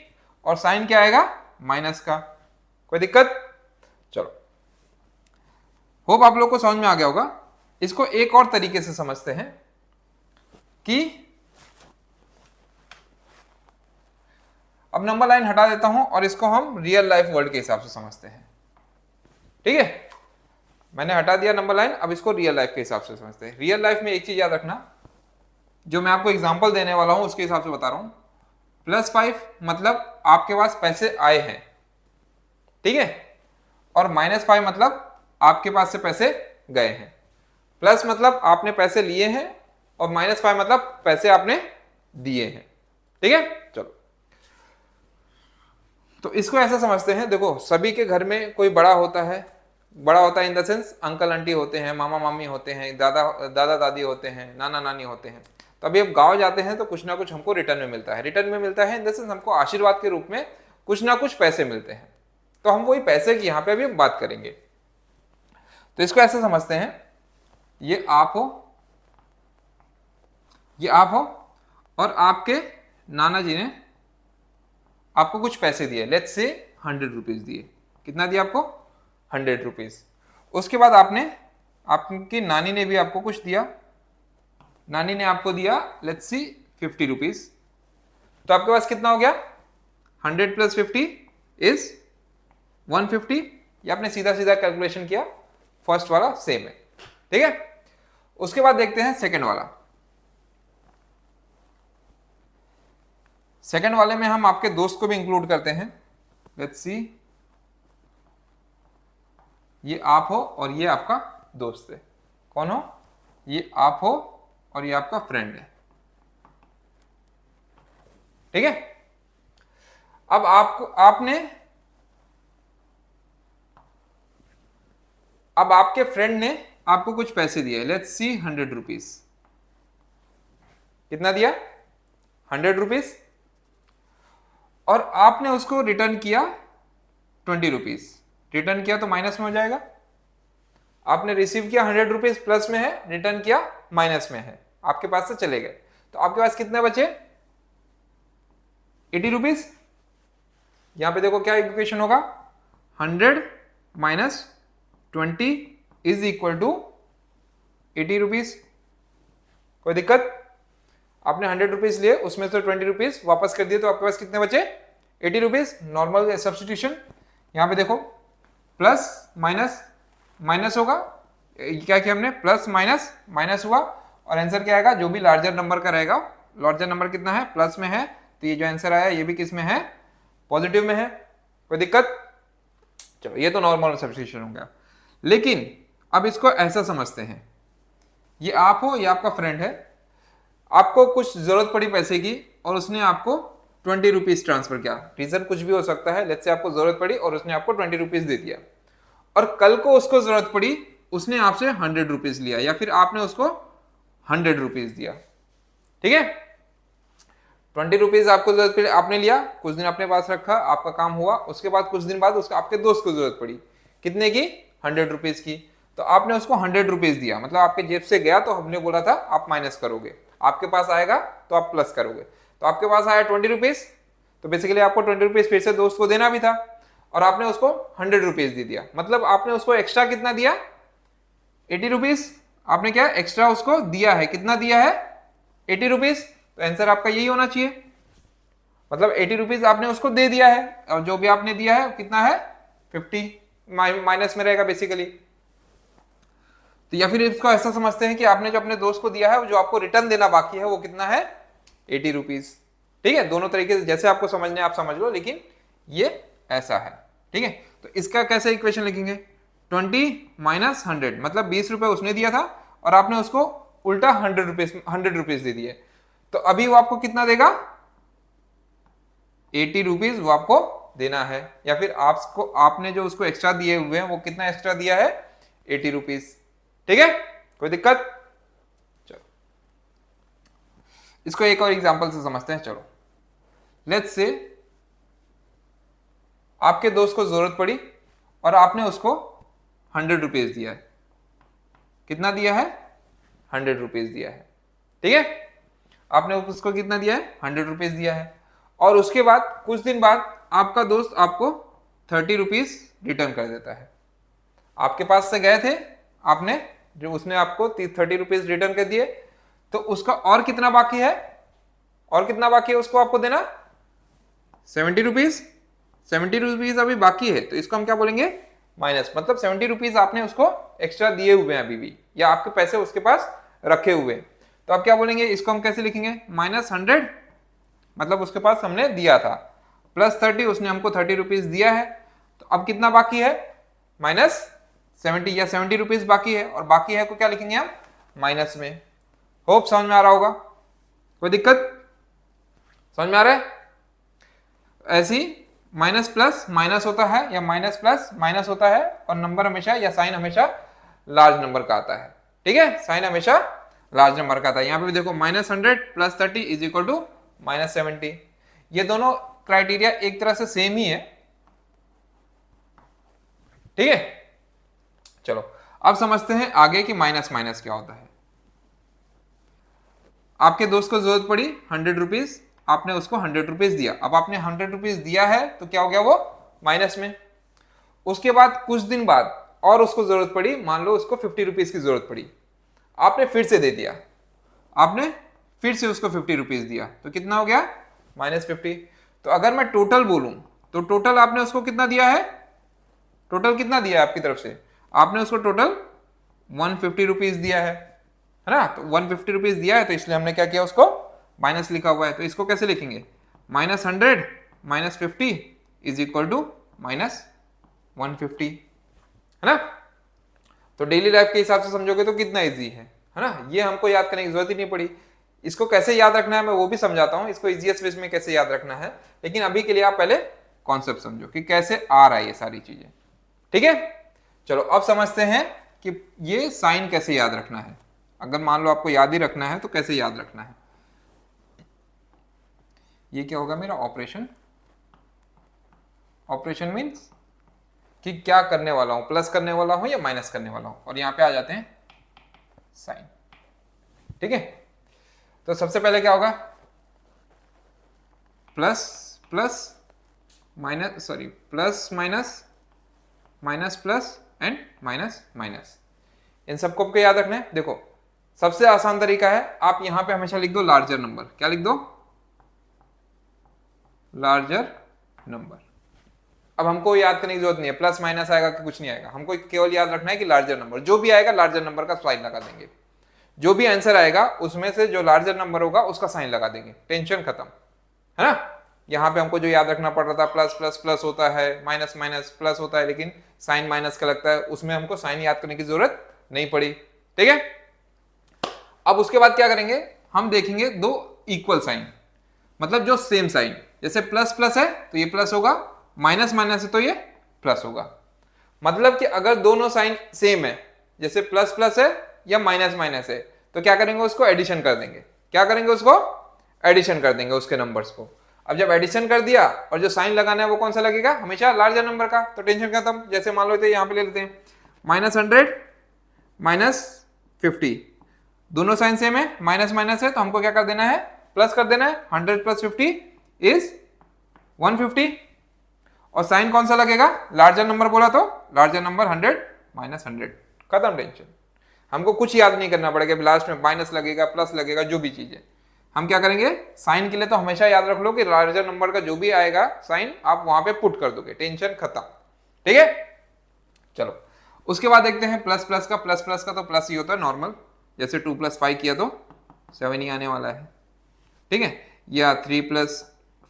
और साइन क्या आएगा माइनस का, कोई दिक्कत। चलो होप आप लोग को समझ में आ गया होगा। इसको एक और तरीके से समझते हैं कि अब नंबर लाइन हटा देता हूं और इसको हम रियल लाइफ वर्ल्ड के हिसाब से समझते हैं। ठीक है, मैंने हटा दिया नंबर लाइन, अब इसको रियल लाइफ के हिसाब से समझते हैं। रियल लाइफ में एक चीज याद रखना, जो मैं आपको एग्जांपल देने वाला हूं उसके हिसाब से बता रहा हूं। +5 मतलब आपके पास पैसे आए हैं, ठीक है, और -5 मतलब आपके पास से पैसे गए हैं। प्लस मतलब आपने पैसे लिए हैं, और -5 मतलब पैसे आपने दिए हैं। ठीक है, चलो तो इसको ऐसा समझते हैं, देखो सभी के घर में कोई बड़ा होता है, बड़ा होता है in the sense uncle aunty होते हैं, मामा मामी होते हैं, दादा दादी होते हैं, नाना नानी होते हैं। तो अभी अब गांव जाते हैं तो कुछ ना कुछ हमको रिटर्न में मिलता है, रिटर्न में मिलता है इन द सेंस हमको आशीर्वाद के रूप में कुछ ना कुछ पैसे मिलते हैं। तो हम वही पैसे की यहाँ पे अभी बात करेंगे। तो इसको ऐसे समझते हैं, ये आप हो, ये आप हो, और आपके नाना जी ने आपको कुछ पैसे दिए, लेट्स से 100 रुपीज दिए। कितना दिया आपको 100 रुपीज। उसके बाद आपकी नानी ने भी आपको कुछ दिया, नानी ने आपको दिया लेट्स सी 50 रुपीज। तो आपके पास कितना हो गया 100 + 50 इज 150। ये आपने सीधा सीधा कैलकुलेशन किया, फर्स्ट वाला सेम है, ठीक है। उसके बाद देखते हैं सेकंड वाला। सेकंड वाले में हम आपके दोस्त को भी इंक्लूड करते हैं। लेट्स सी, ये आप हो और ये आपका दोस्त है। कौन हो, ये आप हो और ये आपका फ्रेंड है, ठीक है। अब आपके फ्रेंड ने आपको कुछ पैसे दिए, लेट्स सी 100 रुपीज। कितना दिया 100 रुपीज, और आपने उसको रिटर्न किया 20 रुपीज। रिटर्न किया तो माइनस में हो जाएगा। आपने रिसीव किया 100 रुपीज प्लस में है, रिटर्न किया माइनस में है, आपके पास से चले गए। तो आपके पास कितने बचे 80 रुपीज। यहां पे देखो क्या इक्वेशन होगा, 100 - 20 इज इक्वल टू 80 रुपीज। कोई दिक्कत, आपने 100 रुपीज लिए, उसमें से 20 रुपीज वापस कर दिए, तो आपके पास कितने बचे 80 रुपीज। नॉर्मल सब्स्टिट्यूशन, यहां पे देखो प्लस माइनस माइनस होगा, क्या किया हमने प्लस माइनस माइनस हुआ, और आंसर क्या आएगा, जो भी लार्जर नंबर का रहेगा। लार्जर नंबर कितना है प्लस में है, तो ये जो आंसर आया ये भी किस में है पॉजिटिव में है। कोई दिक्कत, चलो ये तो नॉर्मल सब्स्टिट्यूशन हो गया। लेकिन अब इसको ऐसा समझते हैं, ये आप हो, ये आपका फ्रेंड है, आपको कुछ जरूरत पड़ी पैसे की, और उसने आपको 20 रुपीज ट्रांसफर किया, रीजन कुछ भी हो सकता है, लेट्स से आपको जरूरत पड़ी और उसने आपको 20 रुपीज दे दिया, और कल को उसको जरूरत पड़ी, उसने आपसे 100 रुपीज लिया, या फिर आपने उसको 100 रुपीज दिया, ठीक है। 20 रुपीज आपको जरूरत पड़ी, आपने लिया, कुछ दिन अपने पास रखा, आपका काम हुआ, उसके बाद कुछ दिन बाद उसका आपके दोस्त को जरूरत पड़ी, कितने की, 100 रुपीज की, तो आपने उसको 100 रुपीज दिया, मतलब आपके जेब से गया तो हमने बोला था आप माइनस करोगे, आपके पास आएगा तो आप प्लस करोगे, तो आपके पास आया 20 रुपीज, तो बेसिकली आपको 20 रुपीज फिर से दोस्त को देना भी था, और आपने उसको 100 रुपीज दे दिया, मतलब आपने उसको एक्स्ट्रा कितना दिया, 80 रुपीज, आपने क्या एक्स्ट्रा उसको दिया है, कितना दिया है, 80 रुपीज, तो आंसर आपका यही होना चाहिए, मतलब 80 रुपीज आपने उसको दे दिया है, और जो भी आपने दिया है कितना है, 50 माइनस में रहेगा बेसिकली। तो या फिर इसको ऐसा समझते हैं कि आपने जो अपने दोस्त को दिया है, जो आपको रिटर्न देना बाकी है, वो कितना है, 80 रुपीज, ठीक है। दोनों तरीके से जैसे आपको समझने आप समझ लो, लेकिन ये ऐसा है, ठीक है। तो इसका कैसे इक्वेशन लिखेंगे, 20 माइनस 100, मतलब 20 रुपए उसने दिया था और आपने उसको उल्टा 100 रुपीज दे दिए, तो अभी वो आपको कितना देगा, 80 रुपीज वो आपको देना है, या फिर आपको आपने जो उसको एक्स्ट्रा दिए हुए हैं वो कितना एक्स्ट्रा दिया है, 80 रुपीज, ठीक है, कोई दिक्कत। चलो इसको एक और एग्जांपल से समझते हैं, चलो लेट्स से आपके दोस्त को जरूरत पड़ी और आपने उसको 100 रुपीज दिया है, कितना दिया है, 100 रुपीज दिया है, ठीक है, आपने उसको कितना दिया है, 100 रुपीज दिया है, और उसके बाद कुछ दिन बाद आपका दोस्त आपको 30 रुपीज रिटर्न कर देता है, आपके पास से गए थे आपने, जो उसने आपको 30 रुपीज रिटर्न कर दिए, तो उसका और कितना बाकी है, और कितना बाकी है उसको आपको देना, 70 रुपीज, 70 रुपीज अभी बाकी है, तो इसको हम क्या बोलेंगे, माइनस, मतलब 70 रुपीज आपने उसको एक्स्ट्रा दिए हुए हैं अभी भी, या आपके पैसे उसके पास रखे हुए, तो आप क्या बोलेंगे, इसको हम कैसे लिखेंगे, -100, मतलब उसके पास हमने दिया था, प्लस 30, उसने हमको 30 रुपीज दिया है, तो अब कितना बाकी है, -70, या 70 रुपीज बाकी है, और बाकी है को क्या लिखेंगे हम, माइनस में। होप समझ में आ रहा होगा, कोई दिक्कत, समझ में आ रहा है। ऐसी माइनस प्लस माइनस होता है, या माइनस प्लस माइनस होता है, और नंबर हमेशा या साइन हमेशा लार्ज नंबर का आता है, ठीक है, साइन हमेशा लार्ज नंबर का आता है। यहां पे भी देखो -100 + 30 इज इक्वल टू -70, ये दोनों क्राइटेरिया एक तरह से सेम ही है, ठीक है। चलो अब समझते हैं आगे कि माइनस माइनस क्या होता है। आपके दोस्त को जरूरत पड़ी 100 रुपीज, आपने उसको 100 रुपीज दिया, अब आपने 100 रुपीज दिया है तो क्या हो गया, वो माइनस में। उसके बाद कुछ दिन बाद और उसको जरूरत पड़ी, मान लो उसको 50 रुपीज की जरूरत पड़ी, आपने फिर से दे दिया, आपने फिर से उसको 50 रुपीज दिया, तो कितना हो गया, -50। तो अगर मैं टोटल बोलूं तो टोटल आपने उसको कितना दिया है, टोटल कितना दिया है आपकी तरफ से, आपने उसको टोटल 150 रुपीज दिया है ना, तो 150 रुपीज दिया है, तो इसलिए हमने क्या किया, उसको माइनस लिखा हुआ है, तो इसको कैसे लिखेंगे, -100 - 50 इज इक्वल टू -150, है ना। तो डेली लाइफ के हिसाब से समझोगे तो कितना इजी है ना, ये हमको याद करने की जरूरत ही नहीं पड़ी। इसको कैसे याद रखना है मैं वो भी समझाता हूं, इसको इजीएस्ट वे में कैसे याद रखना है, लेकिन अभी के लिए आप पहले कॉन्सेप्ट समझो कि कैसे आ रहा है ये सारी चीजें, ठीक है। चलो अब समझते हैं कि ये साइन कैसे याद रखना है, अगर मान लो आपको याद ही रखना है तो कैसे याद रखना है। ये क्या होगा मेरा ऑपरेशन, ऑपरेशन मीन्स कि क्या करने वाला हूं, प्लस करने वाला हूं या माइनस करने वाला हूं, और यहां पे आ जाते हैं साइन, ठीक है। तो सबसे पहले क्या होगा, plus plus minus, sorry plus minus, minus plus and minus minus, इन सबको आपको याद रखना है। देखो सबसे आसान तरीका है, आप यहां पे हमेशा लिख दो लार्जर नंबर, क्या लिख दो, लार्जर नंबर। अब हमको याद करने की जरूरत नहीं है प्लस माइनस आएगा कि कुछ नहीं आएगा, हमको केवल याद रखना है कि लार्जर नंबर, जो भी आएगा लार्जर नंबर का साइन लगा देंगे, जो भी आंसर आएगा उसमें से जो लार्जर नंबर होगा उसका साइन लगा देंगे, टेंशन खत्म, है ना। यहाँ पे हमको जो याद रखना पड़ रहा था, प्लस प्लस प्लस होता है, माइनस माइनस प्लस होता है, लेकिन साइन माइनस का लगता है, उसमें हमको साइन याद करने की जरूरत नहीं पड़ी, ठीक है। अब उसके बाद क्या करेंगे, हम देखेंगे दो इक्वल साइन, मतलब जो सेम साइन, जैसे प्लस प्लस है तो ये प्लस होगा, माइनस माइनस है तो ये प्लस होगा। मतलब कि अगर दोनों साइन सेम है, जैसे प्लस प्लस है या माइनस माइनस है, तो क्या करेंगे, उसको एडिशन कर देंगे। क्या करेंगे, उसको एडिशन कर देंगे उसके नंबर्स को। अब जब एडिशन कर दिया और जो साइन लगाना है वो कौन सा लगेगा, हमेशा लार्जर नंबर का, तो टेंशन खत्म। जैसे मान लो तो यहाँ पे ले लेते हैं -100 -50, दोनों साइन सेम है, माइनस माइनस है, तो हमको क्या कर देना है, प्लस कर देना है। 100 + 50 इज 150। और साइन कौन सा लगेगा, लार्जर नंबर बोला तो लार्जर नंबर 100 -100, खत्म टेंशन। हमको कुछ याद नहीं करना पड़ेगा, लास्ट में माइनस लगेगा, प्लस लगेगा, जो भी चीज है। हम क्या करेंगे, साइन के लिए तो हमेशा याद रख लो कि लार्जर नंबर का जो भी आएगा साइन आप वहां पे पुट कर दोगे, टेंशन खत्म। ठीक है, चलो उसके बाद देखते हैं प्लस प्लस का। प्लस प्लस का तो प्लस ही होता है नॉर्मल, जैसे 2 + 5 किया तो 7 ही आने वाला है। ठीक है, या 3 +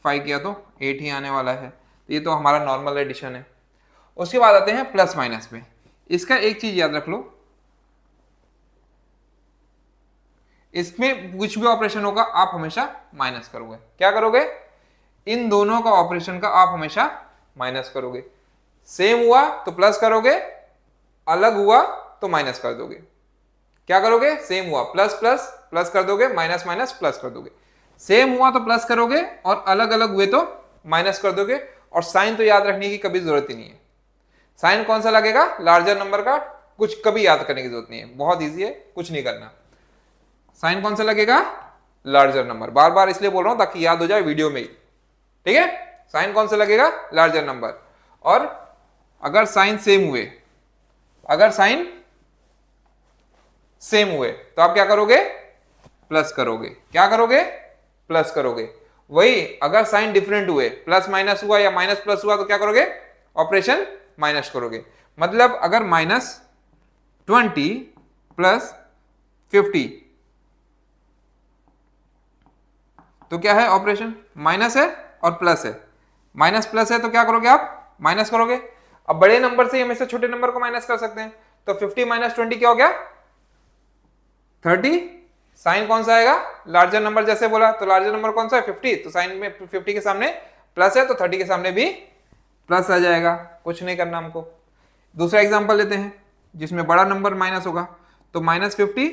5 किया तो 8 ही आने वाला है। तो ये तो हमारा नॉर्मल एडिशन है। उसके बाद आते हैं प्लस माइनस पे। इसका एक चीज याद रख लो, इसमें कुछ भी ऑपरेशन होगा आप हमेशा माइनस करोगे। क्या करोगे, इन दोनों का ऑपरेशन का आप हमेशा माइनस करोगे। सेम हुआ तो प्लस करोगे, अलग हुआ तो माइनस कर दोगे। क्या करोगे, सेम हुआ प्लस प्लस प्लस कर दोगे, माइनस माइनस प्लस कर दोगे। सेम हुआ तो प्लस करोगे और अलग अलग हुए तो माइनस कर दोगे। और साइन तो याद रखने की कभी जरूरत ही नहीं है। साइन कौन सा लगेगा, लार्जर नंबर का, कुछ कभी याद करने की जरूरत नहीं है, बहुत ईजी है, कुछ नहीं करना। साइन कौन सा लगेगा, लार्जर नंबर। बार बार इसलिए बोल रहा हूं ताकि याद हो जाए वीडियो में ही। ठीक है, साइन कौन सा लगेगा, लार्जर नंबर। और अगर साइन सेम हुए, अगर साइन सेम हुए तो आप क्या करोगे, प्लस करोगे। क्या करोगे, प्लस करोगे। वही अगर साइन डिफरेंट हुए, प्लस माइनस हुआ या माइनस प्लस हुआ, तो क्या करोगे, ऑपरेशन माइनस करोगे। मतलब अगर -20 + 50, तो क्या है, ऑपरेशन माइनस है और प्लस है। माइनस प्लस है तो क्या करोगे, आप माइनस करोगे। अब बड़े नंबर से हमेशा छोटे नंबर को माइनस कर सकते हैं, तो 50 - 20 क्या हो गया, 30। साइन कौन सा आएगा, लार्जर नंबर, जैसे बोला तो लार्जर नंबर कौन सा है, 50, तो साइन में 50 के सामने प्लस है तो 30 के सामने भी प्लस आ जाएगा। कुछ नहीं करना हमको। दूसरा एग्जांपल लेते हैं जिसमें बड़ा नंबर माइनस होगा, तो -50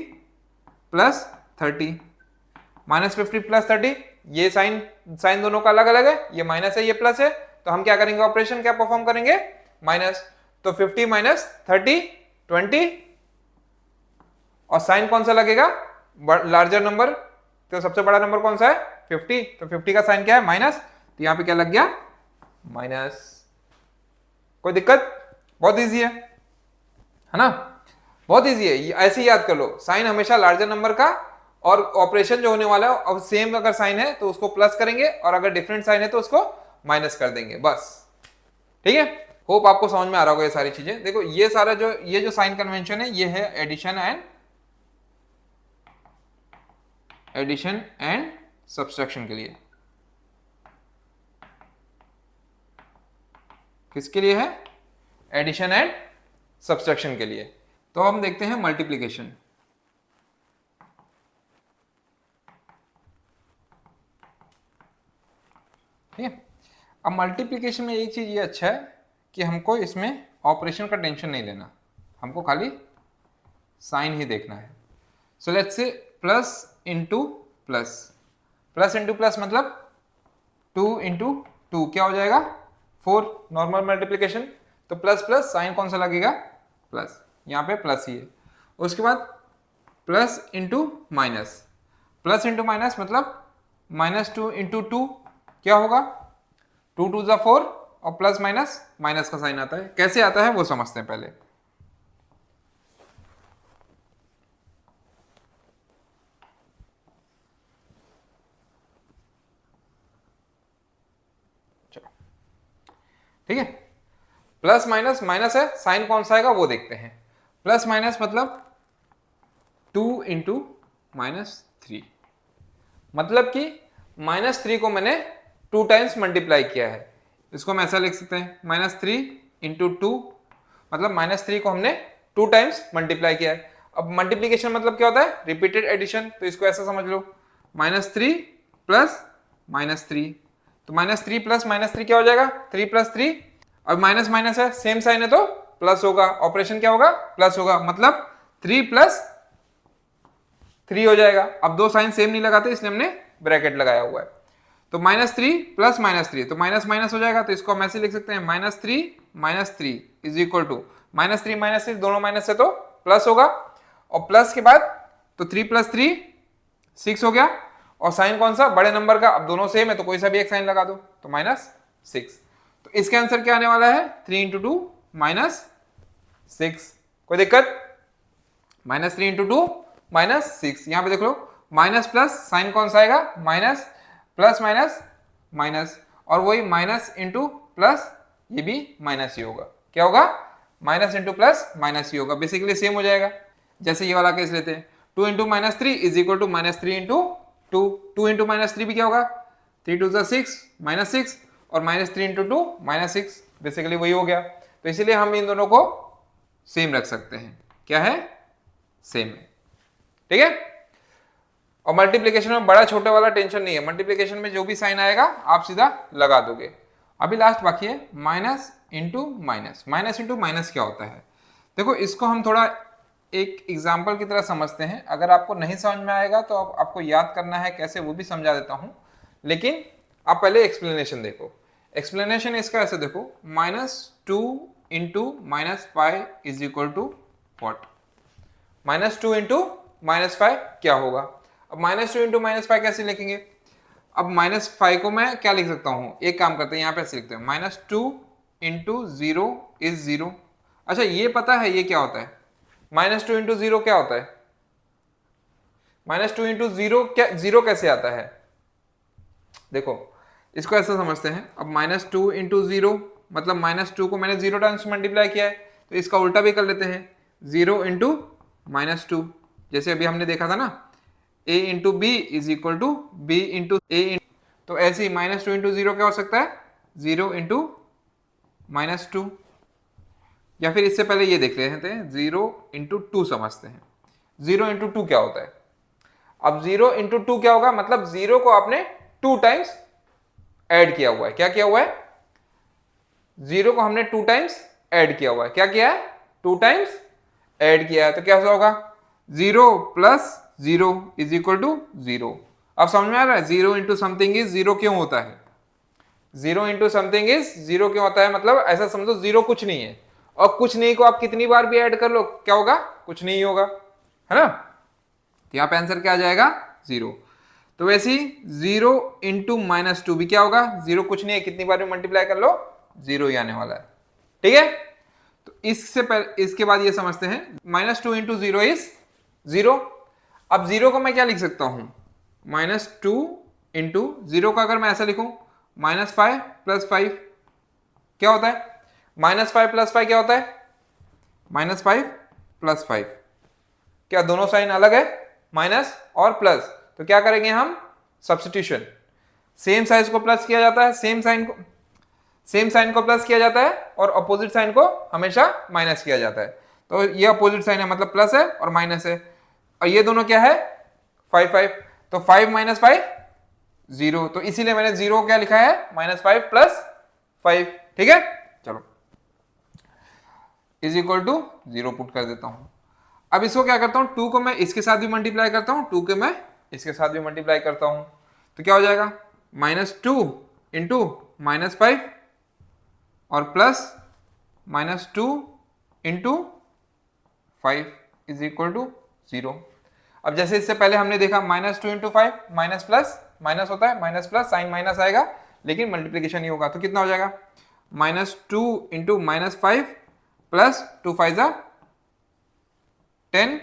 + 30, -50 + 30, ये साइन दोनों का अलग अलग है, ये माइनस है ये प्लस है, तो हम क्या करेंगे, ऑपरेशन क्या परफॉर्म करेंगे, माइनस। तो 50 - 30 20। और साइन कौन सा लगेगा, लार्जर नंबर, तो सबसे बड़ा नंबर कौन सा है, 50, तो 50 का साइन क्या है, माइनस, तो यहां पे क्या लग गया, माइनस। कोई दिक्कत, बहुत इजी है ना, बहुत इजी है, ऐसे ही याद कर लो। साइन हमेशा लार्जर नंबर का, और ऑपरेशन जो होने वाला है, अब सेम अगर साइन है तो उसको प्लस करेंगे, और अगर डिफरेंट साइन है तो उसको माइनस कर देंगे, बस। ठीक है, होप आपको समझ में आ रहा होगा ये सारी चीजें। देखो ये सारा ये जो साइन कन्वेंशन है, ये है एडिशन एंड सब्सट्रैक्शन के लिए। किसके लिए है, एडिशन एंड सब्सट्रैक्शन के लिए। तो हम देखते हैं मल्टीप्लिकेशन। ठीक है, अब मल्टीप्लिकेशन में एक चीज ये अच्छा है कि हमको इसमें ऑपरेशन का टेंशन नहीं लेना, हमको खाली साइन ही देखना है। So let's say plus into plus, plus into plus मतलब 2 × 2 क्या हो जाएगा, 4, नॉर्मल मल्टीप्लिकेशन। तो प्लस प्लस साइन कौन सा लगेगा, प्लस, यहाँ पे प्लस ही है। उसके बाद plus into minus, plus into minus मतलब -2 × 2 क्या होगा, 2 × 2 = 4, और प्लस माइनस माइनस का साइन आता है। कैसे आता है वो समझते हैं पहले। चलो ठीक है, प्लस माइनस माइनस है, साइन कौन सा आएगा वो देखते हैं। प्लस माइनस मतलब 2 × -3, मतलब कि -3 को मैंने 2 टाइम्स मल्टीप्लाई किया है। इसको हम ऐसा लिख सकते हैं, -3 × 2, मतलब -3 को हमने 2 टाइम्स मल्टीप्लाई किया है। अब मल्टीप्लीकेशन मतलब क्या होता है, रिपीटेड एडिशन, तो इसको ऐसा समझ लो, -3 + -3, तो -3 प्लस -3 क्या हो जाएगा, 3 प्लस 3, अब माइनस माइनस है, सेम साइन है तो प्लस होगा, ऑपरेशन क्या होगा, प्लस होगा, मतलब 3 प्लस 3 हो जाएगा। अब दो साइन सेम नहीं लगाते इसलिए हमने ब्रैकेट लगाया हुआ है। तो -3 प्लस -3 तो माइनस माइनस हो जाएगा, तो इसको हम ऐसे लिख सकते हैं -3 इज इक्वल टू -3 दोनों माइनस है तो प्लस होगा, और प्लस के बाद तो 3 प्लस 3 6 हो गया, और साइन कौन सा, बड़े नंबर का, अब दोनों सेम है तो कोई सा भी एक साइन लगा दो, तो -6। तो इसके आंसर क्या आने वाला है, 3 इंटू 2 -6। कोई दिक्कत, -3 इंटू 2 -6। यहां पे देख लो माइनस प्लस साइन कौन सा आएगा, माइनस, प्लस माइनस माइनस, और वही माइनस इंटू प्लस, ये भी माइनस ही होगा, क्या होगा, माइनस इंटू प्लस माइनस ही होगा, बेसिकली सेम हो जाएगा। जैसे ये वाला केस लेते हैं, 2 into -3 is equal to -3 into 2, 2 into -3 भी क्या होगा, 3 2 6 -6, और -3 इंटू 2 -6, बेसिकली वही हो गया। तो इसीलिए हम इन दोनों को सेम रख सकते हैं, क्या है, सेम है, ठीक है। और मल्टीप्लिकेशन में बड़ा छोटे वाला टेंशन नहीं है, मल्टीप्लिकेशन में जो भी साइन आएगा आप सीधा लगा दोगे। अभी लास्ट बाकी है minus into minus. Minus into minus क्या होता है, देखो इसको हम थोड़ा एक एग्जाम्पल की तरह समझते हैं। अगर आपको नहीं समझ में आएगा तो आपको याद करना है कैसे, वो भी समझा देता हूं, लेकिन आप पहले एक्सप्लेनेशन देखो। एक्सप्लेनेशन इसका ऐसे देखो, -2 into -5 is equal to what, -2 into -5 क्या होगा। अब -2 इंटू -5 कैसे लिखेंगे, अब -5 को मैं क्या लिख सकता हूं, एक काम करते हैं यहाँ पे ऐसे लिखते हैं, -2 इंटू 0 इज 0। अच्छा ये पता है ये क्या होता है, -2 इंटू 0 क्या होता है, -2 इंटू 0 क्या, 0 कैसे आता है, देखो इसको ऐसा समझते हैं। अब -2 इंटू 0 मतलब -2 को मैंने 0 टाइम्स मल्टीप्लाई किया है, तो इसका उल्टा भी कर लेते हैं, 0 इंटू -2, जैसे अभी हमने देखा था ना, a into B is equal to B into A, तो ऐसे ही -2 इंटू 0 क्या हो सकता है, 0 इंटू -2, या फिर इससे पहले ये देख लेते हैं, 0 इंटू 2 समझते हैं। 0 इंटू 2 क्या होता है, अब 0 इंटू 2 क्या होगा, मतलब 0 को आपने 2 टाइम्स ऐड किया हुआ है, क्या किया हुआ है, 0 को हमने 2 टाइम्स ऐड किया हुआ है, क्या किया है, 2 टाइम्स ऐड किया है, तो क्या होगा, 0 प्लस 0 इज इक्वल टू 0। अब समझ में आ रहा है, 0 इंटू समथिंग इज 0 क्यों होता है, 0 इंटू समथिंग इज 0 क्यों होता है, मतलब ऐसा समझो 0 कुछ नहीं है, और कुछ नहीं को आप कितनी बार भी ऐड कर लो क्या होगा, कुछ नहीं होगा, है ना। तो यहाँ पे आंसर क्या आ जाएगा, 0। तो वैसे ही 0 इंटू -2 भी क्या होगा, 0 कुछ नहीं है, कितनी बार भी मल्टीप्लाई कर लो 0 ही आने वाला है, ठीक है। तो इससे पहले, इसके बाद ये समझते हैं, -2 इंटू 0 इज 0। अब 0 को मैं क्या लिख सकता हूं, -2 इंटू 0 का अगर मैं ऐसा लिखूं, -5 प्लस 5 क्या होता है, -5 प्लस 5 क्या होता है, -5 प्लस 5, क्या दोनों साइन अलग है, माइनस और प्लस, तो क्या करेंगे हम, सब्स्टिट्यूशन, सेम साइज को प्लस किया जाता है, सेम साइन को प्लस किया जाता है, और अपोजिट साइन को हमेशा माइनस किया जाता है। तो ये अपोजिट साइन है, मतलब प्लस है और माइनस है, और ये दोनों क्या है, 5 5, तो 5 माइनस 5 0, तो इसीलिए मैंने 0 क्या लिखा है, -5 प्लस 5, ठीक है। चलो इज इक्वल टू 0 पुट कर देता हूं। अब इसको क्या करता हूं, 2 को मैं इसके साथ भी मल्टीप्लाई करता हूं, 2 के मैं इसके साथ भी मल्टीप्लाई करता हूं, तो क्या हो जाएगा, -2 इंटू -5 और plus -2 into 5 is equal to 0। अब जैसे इससे पहले हमने देखा, -2 इंटू 5 माइनस प्लस माइनस होता है, माइनस प्लस साइन माइनस आएगा, लेकिन मल्टीप्लीकेशन ही होगा, तो कितना हो जाएगा, -2 इंटू -5 प्लस 2 5 जा 10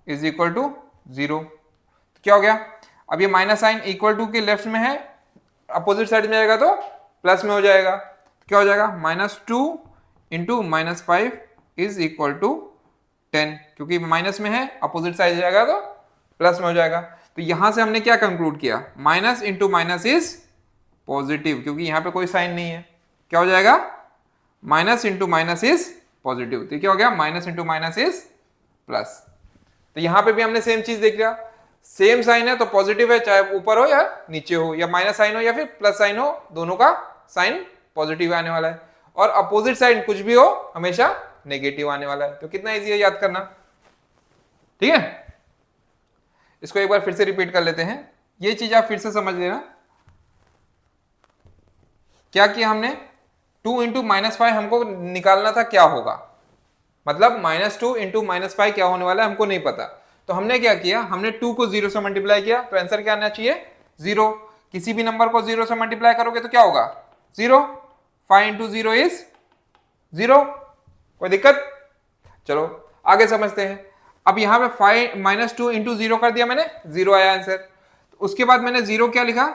इज इक्वल टू 0। तो क्या हो गया, अब ये माइनस साइन इक्वल टू के लेफ्ट में है, अपोजिट साइड में जाएगा तो प्लस में हो जाएगा, तो क्या हो जाएगा, -2 इंटू -5 इज इक्वल टू 10, क्योंकि माइनस में है, अपोजिट साइड जाएगा तो प्लस में हो जाएगा। तो यहां से हमने क्या कंक्लूड किया, minus into minus is positive, क्योंकि यहां पे कोई साइन नहीं है, क्या हो जाएगा, minus into minus is positive, तो क्या हो गया, minus into minus is plus. तो यहां पे भी हमने सेम चीज देख लिया, सेम साइन है तो पॉजिटिव है, चाहे ऊपर हो या नीचे हो, या माइनस साइन हो या फिर प्लस साइन हो, दोनों का साइन पॉजिटिव आने वाला है। और अपोजिट साइन कुछ भी हो हमेशा नेगेटिव आने वाला है। तो कितना इजी है याद करना, ठीक है। इसको एक बार फिर से रिपीट कर लेते हैं, ये चीज आप फिर से समझ लेना। क्या किया हमने, 2 इंटू -5 हमको निकालना था, क्या होगा, मतलब -2 इंटू -5 क्या होने वाला है हमको नहीं पता। तो हमने क्या किया, हमने 2 को 0 से मल्टीप्लाई किया, तो आंसर क्या आना चाहिए 0। किसी भी नंबर को 0 से मल्टीप्लाई करोगे तो क्या होगा 0। 5 इंटू 0 इज 0, कोई दिक्कत। चलो आगे समझते हैं। अब यहां पे -2 इंटू 0 कर दिया मैंने, 0 आया आंसर। उसके बाद मैंने 0 क्या लिखा,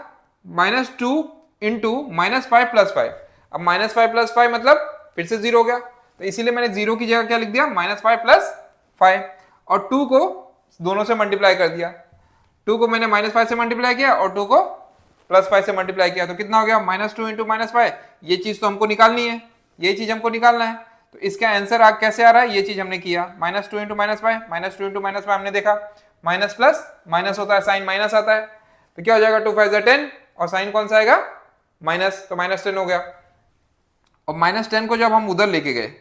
-2 इंटू -5 प्लस 5। अब -5 प्लस 5 मतलब फिर से 0 हो गया, तो इसीलिए मैंने 0 की जगह क्या लिख दिया -5 प्लस 5, और 2 को दोनों से मल्टीप्लाई कर दिया। 2 को मैंने -5 से मल्टीप्लाई किया और 2 को +5 से मल्टीप्लाई किया, तो कितना हो गया -2 इंटू -5। ये चीज तो हमको निकालनी है, ये चीज हमको निकालना है। तो इसका आंसर कैसे आ रहा है, ये चीज हमने किया, -2 इंटू -5, -2 इंटू -5 हमने देखा, माइनस प्लस माइनस होता है, साइन माइनस आता है, तो क्या हो जाएगा 2 5 10, और साइन कौन सा आएगा माइनस, तो -10 हो गया। और -10 को जब हम उधर लेके गए,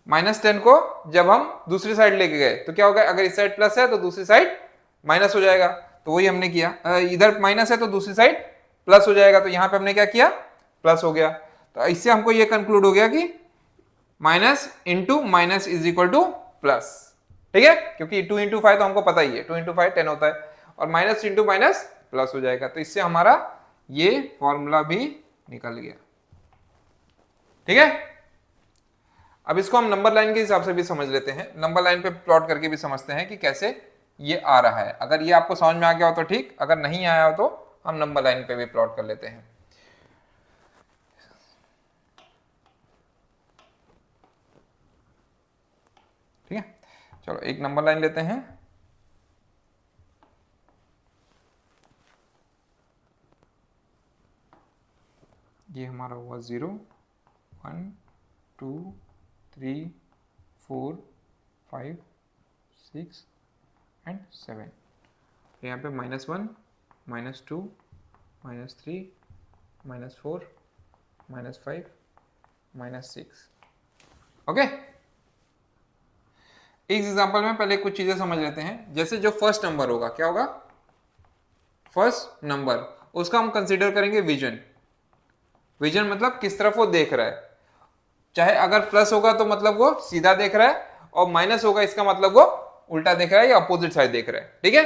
-10 को जब हम दूसरी साइड लेके गए तो क्या होगा, अगर इस साइड प्लस है तो दूसरी साइड माइनस हो जाएगा, तो वही हमने किया। इधर माइनस है तो दूसरी साइड प्लस हो जाएगा, तो यहां पे हमने क्या किया प्लस हो गया। तो इससे हमको ये कंक्लूड हो गया कि minus into minus is equal two plus, ठीक है, क्योंकि 2 इंटू 5 तो हमको पता ही है, 2 इंटू 5 10 होता है, और माइनस इंटू माइनस प्लस हो जाएगा। तो इससे हमारा ये फॉर्मूला भी निकल गया, ठीक है। अब इसको हम नंबर लाइन के हिसाब से भी समझ लेते हैं, नंबर लाइन पे प्लॉट करके भी समझते हैं कि कैसे ये आ रहा है। अगर ये आपको समझ में आ गया हो तो ठीक, अगर नहीं आया हो तो हम नंबर लाइन पे भी प्लॉट कर लेते हैं। ठीक है, चलो एक नंबर लाइन लेते हैं। ये हमारा हुआ 0 1 2 3 4 5 6 एंड 7। यहाँ पे -1 -2 -3 -4 -5 -6। ओके, इस एग्जांपल में पहले कुछ चीजें समझ लेते हैं। जैसे जो फर्स्ट नंबर होगा, क्या होगा फर्स्ट नंबर, उसका हम कंसीडर करेंगे विजन। विजन मतलब किस तरफ वो देख रहा है, चाहे अगर प्लस होगा तो मतलब वो सीधा देख रहा है, और माइनस होगा इसका मतलब वो उल्टा देख रहा है या अपोजिट साइड देख रहा है, ठीक है।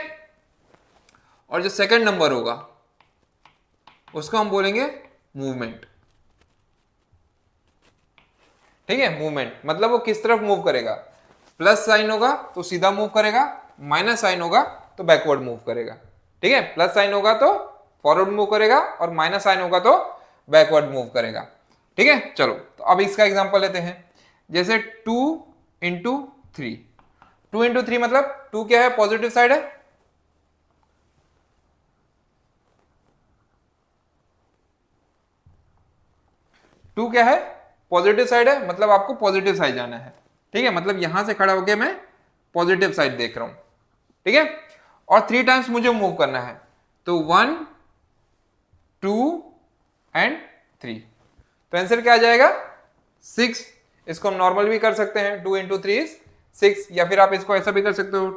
और जो सेकंड नंबर होगा उसको हम बोलेंगे मूवमेंट, ठीक है। मूवमेंट मतलब वो किस तरफ मूव करेगा, प्लस साइन होगा तो सीधा मूव करेगा, माइनस साइन होगा तो बैकवर्ड मूव करेगा, ठीक है। प्लस साइन होगा तो फॉरवर्ड मूव करेगा, और माइनस साइन होगा तो बैकवर्ड मूव करेगा, ठीक है। चलो तो अब इसका एग्जांपल लेते हैं। जैसे 2 इंटू 3, 2 इंटू 3 मतलब 2 क्या है, पॉजिटिव साइड है, टू क्या है पॉजिटिव साइड है, मतलब आपको पॉजिटिव साइड जाना है, ठीक है। मतलब यहां से खड़ा होकर मैं पॉजिटिव साइड देख रहा हूं, ठीक है। और 3 टाइम्स मुझे मूव करना है, तो 1 2 एंड 3, तो आंसर क्या आ जाएगा 6। इसको हम नॉर्मल भी कर सकते हैं, 2 इंटू 3 इज 6, या फिर आप इसको ऐसा भी कर सकते हो,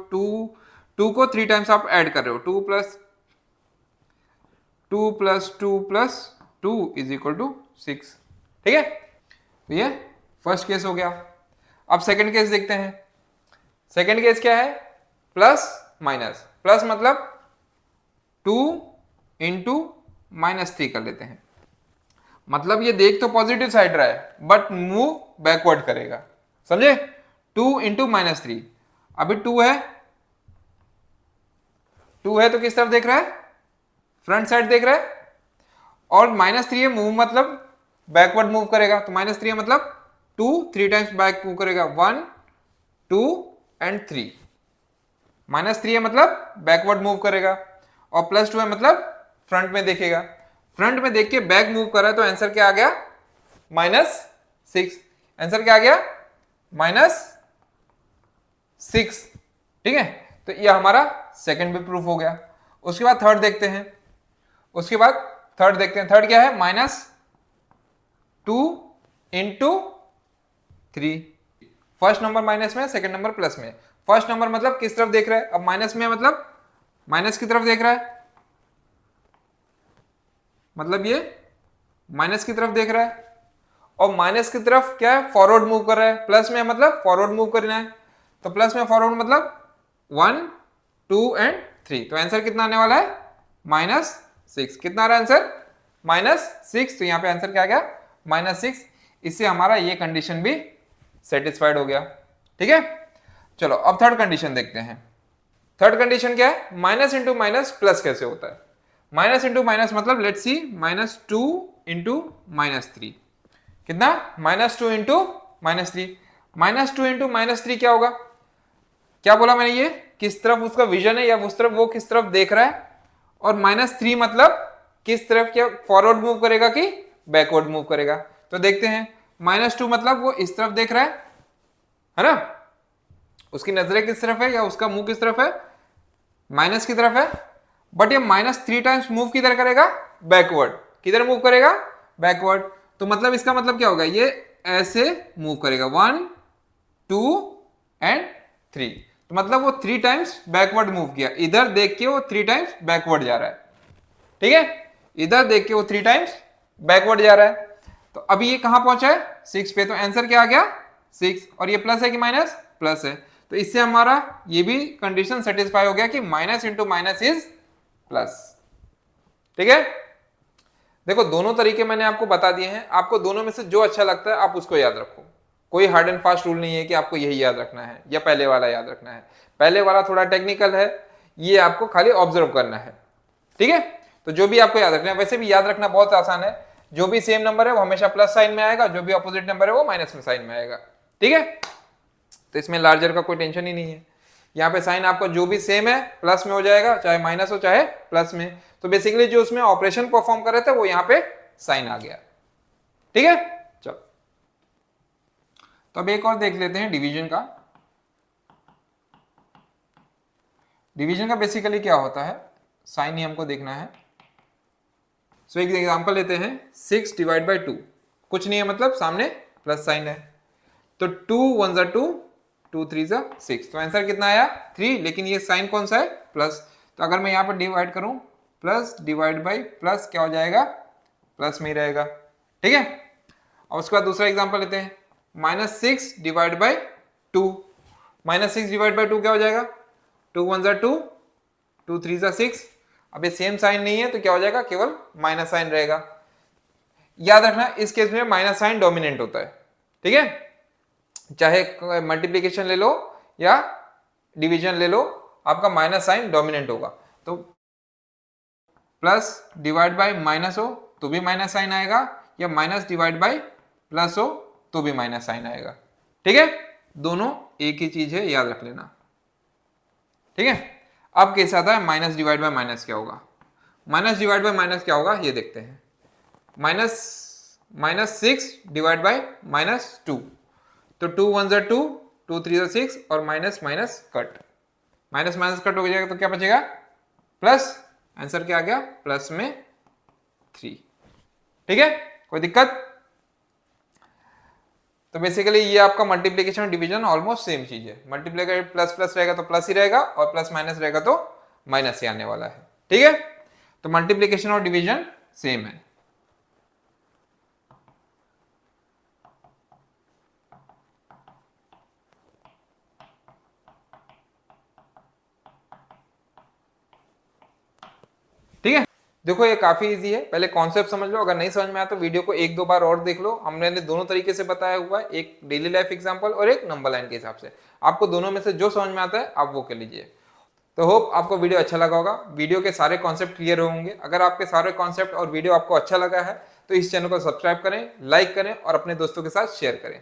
2 को 3 टाइम्स आप ऐड कर रहे हो, 2 plus 2 plus 2 plus 2 is equal to 6, ठीक है। तो ये फर्स्ट केस हो गया। अब सेकंड केस देखते हैं। सेकंड केस क्या है, प्लस माइनस, प्लस मतलब 2 इंटू -3 कर लेते हैं, मतलब ये देख तो पॉजिटिव साइड रहा है बट मूव बैकवर्ड करेगा, समझे। 2 इंटू -3, अभी 2 है, 2 है तो किस तरफ देख रहा है, फ्रंट साइड देख रहा है, और -3 है, मूव मतलब बैकवर्ड मूव करेगा, तो -3 है मतलब 2 3 टाइम्स बैक मूव करेगा, 1 2 एंड 3। -3 है मतलब बैकवर्ड मूव करेगा, और +2 है मतलब फ्रंट में देखेगा। फ्रंट में देख के बैक मूव कर रहा है, तो आंसर क्या आ गया -6। आंसर क्या आ गया -6, ठीक है। तो ये हमारा सेकंड भी प्रूफ हो गया। उसके बाद थर्ड देखते हैं। थर्ड क्या है, -2 इंटू 3। फर्स्ट नंबर माइनस में, सेकंड नंबर प्लस में। फर्स्ट नंबर मतलब किस तरफ देख रहा है, अब माइनस में मतलब माइनस की तरफ देख रहा है, मतलब ये माइनस की तरफ देख रहा है, और माइनस की तरफ क्या है, फॉरवर्ड मूव कर रहा है। प्लस में मतलब फॉरवर्ड मूव करना है, तो प्लस में फॉरवर्ड मतलब 1 2 एंड 3। तो आंसर कितना आने वाला है, -6। कितना आ रहा है आंसर, -6। तो यहाँ पे आंसर क्या आ गया, -6। इससे हमारा ये कंडीशन भी सेटिस्फाइड हो गया। ठीक है, चलो अब थर्ड कंडीशन देखते हैं। थर्ड कंडीशन क्या है, माइनस इंटू माइनस प्लस कैसे होता है। माइनस इंटू माइनस मतलब लेट्स सी -2 इंटू -3। कितना, -2 इंटू -3। -2 इंटू -3 क्या होगा, क्या बोला मैंने, ये किस तरफ उसका विजन है या उस तरफ, वो किस तरफ देख रहा है। और -3 मतलब किस तरफ, क्या फॉरवर्ड मूव करेगा कि बैकवर्ड मूव करेगा। तो देखते हैं, -2 मतलब वो इस तरफ देख रहा है ना, उसकी नजरें किस तरफ है या उसका मुंह किस तरफ है, माइनस की तरफ है। बट ये -3 टाइम्स मूव किधर करेगा, बैकवर्ड। किधर मूव करेगा, बैकवर्ड। तो मतलब इसका मतलब क्या होगा, ये ऐसे मूव करेगा 1 2 एंड 3। तो मतलब वो 3 टाइम्स बैकवर्ड मूव किया, इधर देख के वो 3 टाइम्स बैकवर्ड जा रहा है। ठीक है, इधर देख के वो 3 टाइम्स बैकवर्ड जा रहा है। तो अभी ये कहां पहुंचा है, 6 पे। तो आंसर क्या आ गया, 6। और ये प्लस है कि माइनस, प्लस है। तो इससे हमारा ये भी कंडीशन सेटिस्फाई हो गया कि minus into minus is plus. ठीक है, देखो दोनों तरीके मैंने आपको बता दिए हैं, आपको दोनों में से जो अच्छा लगता है आप उसको याद रखो। कोई हार्ड एंड फास्ट रूल नहीं है कि आपको यही याद रखना है या पहले वाला याद रखना है। पहले वाला थोड़ा टेक्निकल है, ये आपको खाली ऑब्जर्व करना है। ठीक है, तो जो भी आपको याद रखना है, वैसे भी याद रखना बहुत आसान है। जो भी सेम नंबर है वो हमेशा प्लस साइन में आएगा, जो भी अपोजिट नंबर है वो माइनस में साइन में आएगा। ठीक है, तो इसमें लार्जर का कोई टेंशन ही नहीं है। यहाँ पे साइन आपका जो भी सेम है प्लस में हो जाएगा, चाहे माइनस हो चाहे प्लस में। तो बेसिकली जो उसमें ऑपरेशन परफॉर्म कर रहे थे वो यहाँ पे साइन आ गया। ठीक है, चलो तो अब एक और देख लेते हैं डिवीजन का। डिवीजन का बेसिकली क्या होता है, साइन ही हमको देखना है। सो एक एग्जांपल लेते हैं, 6 डिवाइड बाई 2। कुछ नहीं है, मतलब सामने प्लस साइन है। तो 2 1 जा 2, 2 3 जा 6। तो आंसर कितना आया, 3। लेकिन ये साइन कौन सा है, प्लस। तो अगर मैं यहाँ पर डिवाइड करूं, प्लस डिवाइड बाई प्लस क्या हो जाएगा, प्लस में ही रहेगा। ठीक है, और उसके बाद दूसरा एग्जांपल लेते हैं, -6 डिवाइड बाई 2। -6 डिवाइड बाई 2 क्या हो जाएगा, 2 1 जा 2, 2 3 जा 6। अब ये सेम साइन नहीं है तो क्या हो जाएगा, केवल माइनस साइन रहेगा। याद रखना इस केस में माइनस साइन डोमिनेंट होता है। ठीक है, चाहे मल्टीप्लिकेशन ले लो या डिवीजन ले लो, आपका माइनस साइन डोमिनेंट होगा। तो प्लस डिवाइड बाय माइनस हो तो भी माइनस साइन आएगा, या माइनस डिवाइड बाय प्लस हो तो भी माइनस साइन आएगा। ठीक है, दोनों एक ही चीज है, याद रख लेना। ठीक है, अब केस आता है माइनस डिवाइड बाय माइनस क्या होगा। माइनस डिवाइड बाय माइनस क्या होगा ये देखते हैं। -6 डिवाइड बाय -2। तो 2 1 जा 2, 2 3 जा 6, और minus minus cut, minus minus cut हो जाएगा तो क्या बचेगा, प्लस। आंसर क्या आ गया, प्लस में 3। ठीक है, कोई दिक्कत। तो बेसिकली ये आपका मल्टीप्लिकेशन और डिवीजन ऑलमोस्ट सेम चीज है। मल्टीप्लाई प्लस प्लस रहेगा तो प्लस ही रहेगा, और प्लस माइनस रहेगा तो माइनस ही आने वाला है। ठीक है, तो मल्टीप्लिकेशन और डिवीजन सेम है। ठीक है, देखो ये काफी इजी है, पहले कॉन्सेप्ट समझ लो। अगर नहीं समझ में आया तो वीडियो को 1-2 बार और देख लो। हमने दोनों तरीके से बताया हुआ है, एक डेली लाइफ एग्जांपल और एक नंबर लाइन के हिसाब से। आपको दोनों में से जो समझ में आता है आप वो कर लीजिए। तो होप आपको वीडियो अच्छा लगा होगा, वीडियो के सारे कॉन्सेप्ट क्लियर होंगे। अगर आपके सारे कॉन्सेप्ट और वीडियो आपको अच्छा लगा है तो इस चैनल को सब्सक्राइब करें, लाइक करें और अपने दोस्तों के साथ शेयर करें।